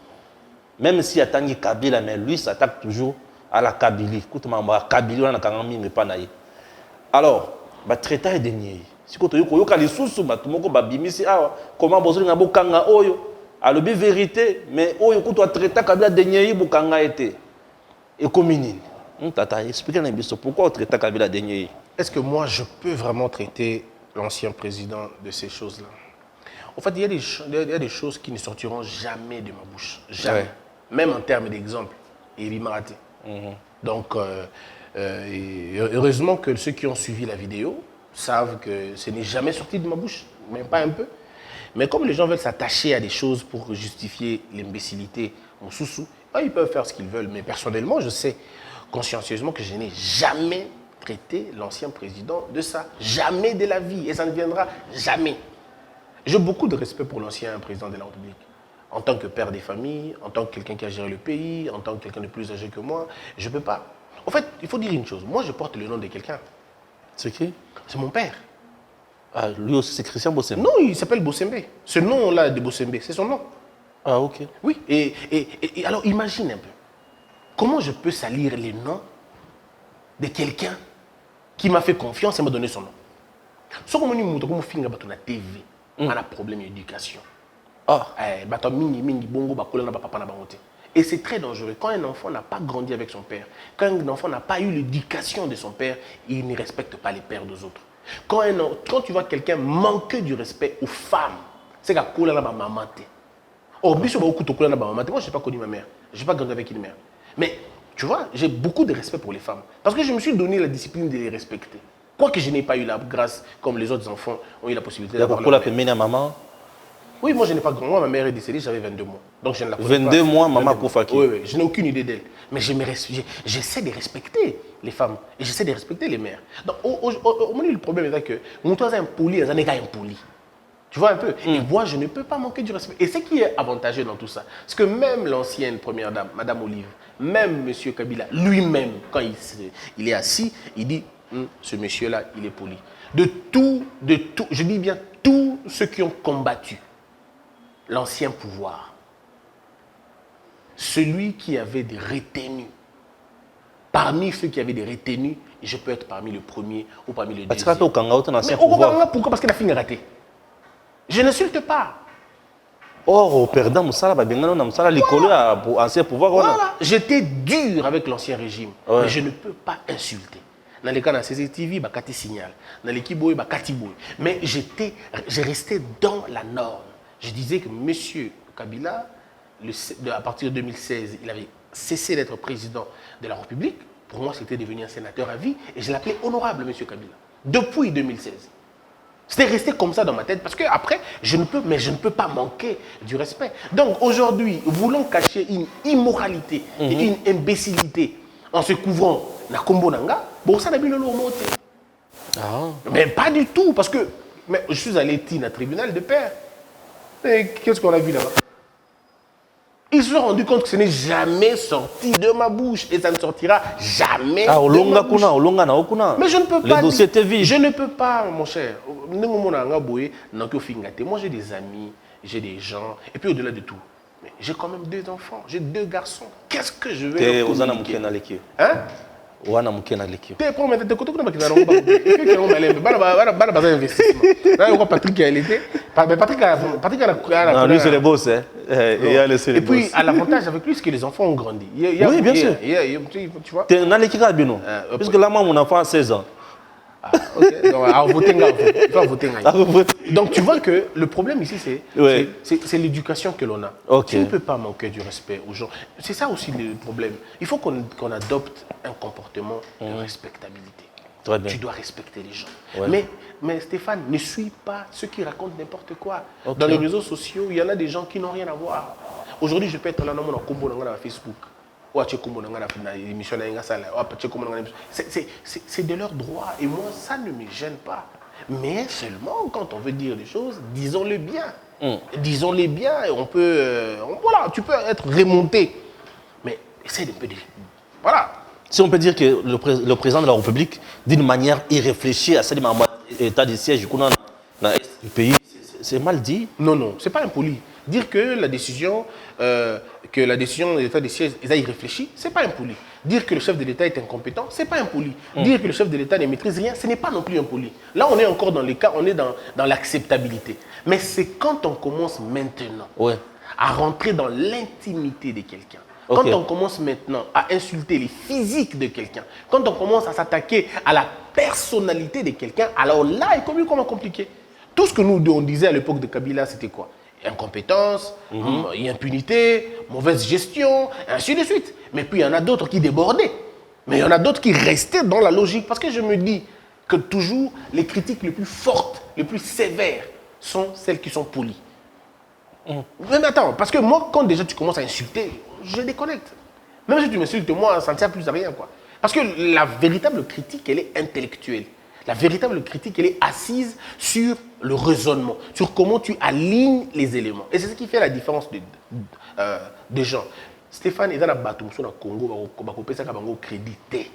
Même si il Kabila, mais lui s'attaque toujours à la Kabylie. Kabila, on n'a pas naï. Alors, le traité est dénié. Si vous avez des sous, comment vous avez dit kanga oyo, alors la vérité, mais oyo kuto traité Kabila dénié bukanga été. Et comme ini. Tata, expliquez-nous pourquoi traité Kabila dénié. Est-ce que moi je peux vraiment traiter l'ancien président de ces choses-là? En fait, il y a des choses qui ne sortiront jamais de ma bouche. Jamais. Ouais. Même en termes d'exemple. Il m'a raté. Donc, heureusement que ceux qui ont suivi la vidéo savent que ce n'est jamais sorti de ma bouche. Même pas un peu. Mais comme les gens veulent s'attacher à des choses pour justifier l'imbécilité, mon sous-sous, ils peuvent faire ce qu'ils veulent. Mais personnellement, je sais consciencieusement que je n'ai jamais traité l'ancien président de ça. Jamais de la vie. Et ça ne viendra jamais. J'ai beaucoup de respect pour l'ancien président de la République. En tant que père des familles, en tant que quelqu'un qui a géré le pays, en tant que quelqu'un de plus âgé que moi, je ne peux pas. En fait, il faut dire une chose. Moi, je porte le nom de quelqu'un. C'est qui? C'est mon père. Ah, lui aussi, c'est Christian Bosembe? Non, il s'appelle Bosembe. Ce nom-là de Bosembe, c'est son nom. Ah, ok. Oui, et alors imagine un peu. Comment je peux salir les noms de quelqu'un qui m'a fait confiance et m'a donné son nom? Ce que je dis, c'est que TV. On a un problème d'éducation. Et c'est très dangereux. Quand un enfant n'a pas grandi avec son père, quand un enfant n'a pas eu l'éducation de son père, il ne respecte pas les pères des autres. Quand tu vois quelqu'un manquer du respect aux femmes, c'est que tu as maman. Or, moi, je n'ai pas connu ma mère. Je n'ai pas grandi avec une mère. Mais, tu vois, j'ai beaucoup de respect pour les femmes. Parce que je me suis donné la discipline de les respecter. Quoique je n'ai pas eu la grâce, comme les autres enfants ont eu la possibilité d'avoir d'avoir la mère. Maman. Oui, moi je n'ai pas grand. Moi, ma mère est décédée, j'avais 22 mois. Donc je ne la connais 22 mois, maman Koufaki. Oui, oui, je n'ai aucune idée d'elle. Mais j'essaie de respecter les femmes et j'essaie de respecter les mères. Donc, au moment le problème est que mon toit est impoli, les années impoli. Tu vois un peu. Et moi, je ne peux pas manquer du respect. Et ce qui est avantageux dans tout ça, c'est que même l'ancienne première dame, Madame Olive, même M. Kabila, lui-même, quand il est assis, il dit, ce monsieur-là, il est poli. De tout, je dis bien tous ceux qui ont combattu l'ancien pouvoir, celui qui avait des retenues, parmi ceux qui avaient des retenues, je peux être parmi le premier ou parmi le deuxième. Mais pourquoi? Parce qu'il a fini raté. Je n'insulte pas. Or, au perdant Moussala, ancien pouvoir. Voilà. J'étais dur avec l'ancien régime, mais je ne peux pas insulter. Dans les cas de CCTV, il signal. Dans les Kiboy, il Boy. Mais j'ai resté dans la norme. Je disais que M. Kabila, à partir de 2016, il avait cessé d'être président de la République. Pour moi, c'était devenu un sénateur à vie et je l'appelais honorable, M. Kabila. Depuis 2016. C'était resté comme ça dans ma tête parce qu'après, je ne peux pas manquer du respect. Donc aujourd'hui, voulant cacher une immoralité et une imbécilité en se couvrant na kombo nanga, bon ça n'a pas le mot. Mais pas du tout parce que je suis allé au tribunal de paix. Et qu'est-ce qu'on a vu là-bas? Ils se sont rendus compte que ce n'est jamais sorti de ma bouche et ça ne sortira jamais de ma bouche. Mais je ne peux pas. Le dossier était vide. Je ne peux pas, mon cher. Moi, j'ai des amis, j'ai des gens. Et puis, au-delà de tout, j'ai quand même 2 enfants. J'ai 2 garçons. Qu'est-ce que je vais leur communiquer? Hein? Wana mukena lekio. Te pour mettre de côté qu'on a bakina n'ongo ba. Et puis qu'on allait bana bazin investissement. Là on Patrick a été. Patrick a. Non, lui c'est le boss hein. Et puis à l'avantage avec lui c'est que les enfants ont grandi. Oui, bien sûr. Tu vois. T'es dans l'équipe Bino. Parce que là moi mon enfant a 16 ans. Ah, ok. Donc, à voter, il faut voter. Donc, tu vois que le problème ici, c'est l'éducation que l'on a. Okay. Tu ne peux pas manquer du respect aux gens. C'est ça aussi le problème. Il faut qu'on adopte un comportement de respectabilité. Très bien. Tu dois respecter les gens. Ouais. Mais Stéphane, ne suis pas ceux qui racontent n'importe quoi. Okay. Dans les réseaux sociaux, il y en a des gens qui n'ont rien à voir. Aujourd'hui, je peux être là dans mon combo dans Facebook. C'est de leur droit et moi ça ne me gêne pas, mais seulement quand on veut dire des choses, disons-le bien. Disons-les bien et on peut voilà, tu peux être remonté, mais essaie de peu de voilà. Si on peut dire que le président de la République d'une manière irréfléchie à cette état de siège dans le pays, c'est mal dit. Non, c'est pas impoli. Dire que la décision de l'état de siège est irréfléchie, ce n'est pas impoli. Dire que le chef de l'État est incompétent, ce n'est pas impoli. Dire que le chef de l'État ne maîtrise rien, ce n'est pas non plus impoli. Là, on est encore dans les cas, on est dans l'acceptabilité. Mais c'est quand on commence maintenant à rentrer dans l'intimité de quelqu'un, quand on commence maintenant à insulter les physiques de quelqu'un, quand on commence à s'attaquer à la personnalité de quelqu'un, alors là, il est comment compliqué. Tout ce que nous on disait à l'époque de Kabila, c'était quoi? Incompétence, impunité, mauvaise gestion, ainsi de suite. Mais puis il y en a d'autres qui débordaient. Mais il y en a d'autres qui restaient dans la logique. Parce que je me dis que toujours les critiques les plus fortes, les plus sévères sont celles qui sont polies. Mais attends, parce que moi, quand déjà tu commences à insulter, je déconnecte. Même si tu m'insultes, moi, ça ne sert plus à rien, quoi. Parce que la véritable critique, elle est intellectuelle. La véritable critique, elle est assise sur le raisonnement, sur comment tu alignes les éléments. Et c'est ce qui fait la différence des gens. Stéphane, il y a un bateau sur le Congo, il y a un crédité.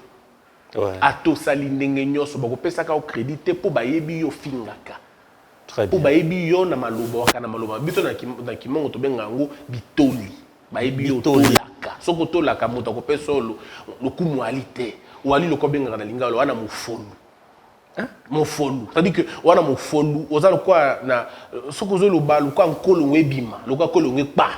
Ato salindenge nyoso, il y a un crédité pour bayebi yo fingaka. Pour bayebi yo na maloba, na maloba. Bito na kimongo to benga ngo bitoli. Bayebi yo tolaka. Soko tolaka moto ko pesolo le kumwalité. Wali le ko benga na lingalo wana mufonu. Mon folou, c'est-à-dire que on a mon folou, on a le quoi na ce que le bal, le quoi en colonné bima, le quoi colonné pas.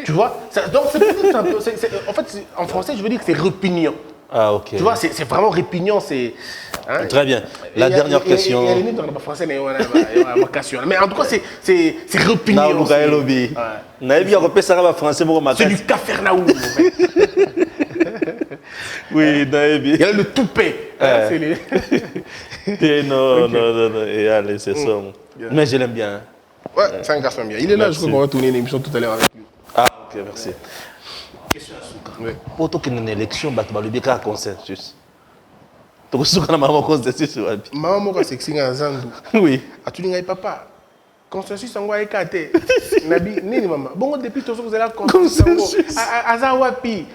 Tu vois? Donc c'est un peu, en fait en français je veux dire que c'est répugnant. Ah ok. Tu vois, c'est vraiment répugnant, c'est. Hein? Très bien. La dernière question. Mais en tout cas c'est répugnant. C'est du Cafarnaum. Oui, il y a le toupet. Non, non. Et allez, c'est ça. Mais je l'aime bien. Hein. Ouais, c'est un garçon bien. Il est là, je crois qu'on va tourner une émission tout à l'heure avec lui. Ah, ok, merci. Question à Souka. Oui. Pour toi, qu'il y ait une élection, tu vas le consensus. Tu as un consensus. Maman, c'est que c'est un zandu. Oui. A tu n'as papa. Consensus en quoi écarté. Nabi, ni maman. Bon, depuis tout ça, vous avez la consensus. Azawapi.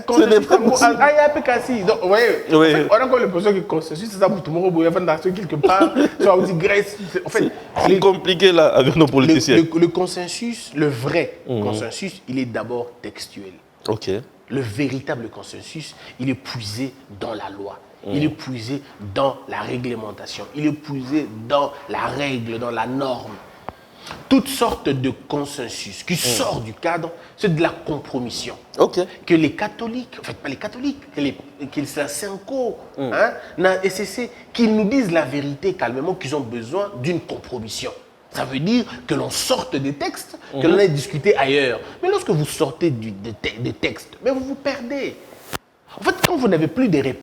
Consensus en quoi. Ayapekasi. Donc, vous voyez, on a encore l'impression que consensus, c'est ça pour tout le monde. Il y a une quelque part. Soit on dit Grèce. En fait, c'est compliqué là avec nos politiciens. Le consensus, le vrai consensus, il est d'abord textuel. Ok. Le véritable consensus, il est puisé dans la loi. Il est puisé dans la réglementation. Il est puisé dans la règle, dans la norme. Toutes sortes de consensus qui sortent du cadre, c'est de la compromission. Ok. Que les catholiques, en fait pas les catholiques, que les Senko, SCC, qu'ils nous disent la vérité calmement, qu'ils ont besoin d'une compromission. Ça veut dire que l'on sorte des textes, que l'on ait discuté ailleurs. Mais lorsque vous sortez des textes, mais vous vous perdez. En fait, quand vous n'avez plus de réponses,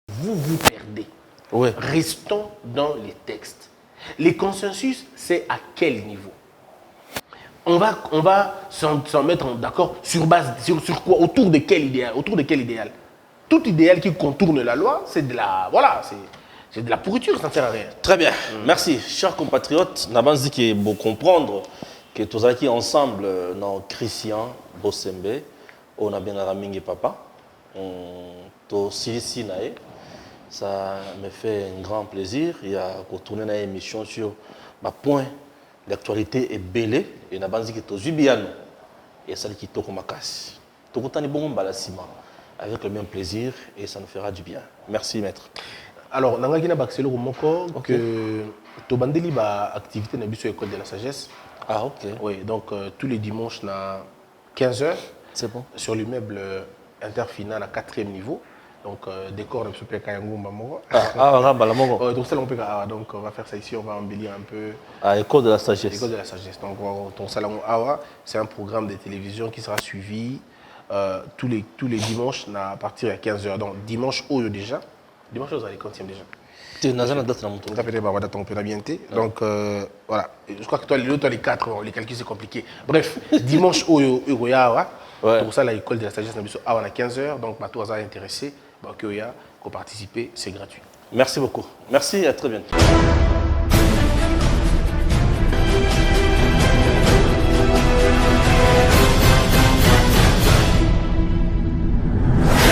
vous vous perdez. Ouais. Restons dans les textes. Les consensus, c'est à quel niveau? On va s'en mettre d'accord sur quoi? Autour de quel idéal? Tout idéal qui contourne la loi, c'est de la... Voilà, c'est de la pourriture, ça ne sert à rien. Très bien. Merci. Chers compatriotes, nous avons dit qu'il faut comprendre que tous qui ensemble, dans Christian Bossembe, on a bien Ramingi Papa, on Nae. Ça me fait un grand plaisir. Il y a retourné dans émission sur ma point d'actualité est belé et n'a pas dit que tu es bien et celle qui toque ma casse. Tu es bon avec le même plaisir et ça nous fera du bien. Merci maître. Alors, nous avons accéléré au Moko que tu as une activité dans l'école de la sagesse. Ah, ok. Oui, donc tous les dimanches à 15h. C'est bon. Sur l'immeuble interfinal à 4e niveau. Donc, décor de Super Kayangumba. Donc, on va faire ça ici, on va embellir un peu. À l'école de la sagesse. L'école de la sagesse. Donc, ton salon Awa, c'est un programme de télévision qui sera suivi tous les dimanches à partir de 15h. Donc, dimanche, déjà. Dimanche, vous allez combien déjà? Tu es dans la date de donc, voilà. Je crois que toi, les 4, les calculs, c'est compliqué. Bref, dimanche, Yawa. Pour ça, l'école de la sagesse, à 15h. Donc, tout hasard intéressé, qu'on participer, c'est gratuit. Merci beaucoup. Merci et à très bientôt.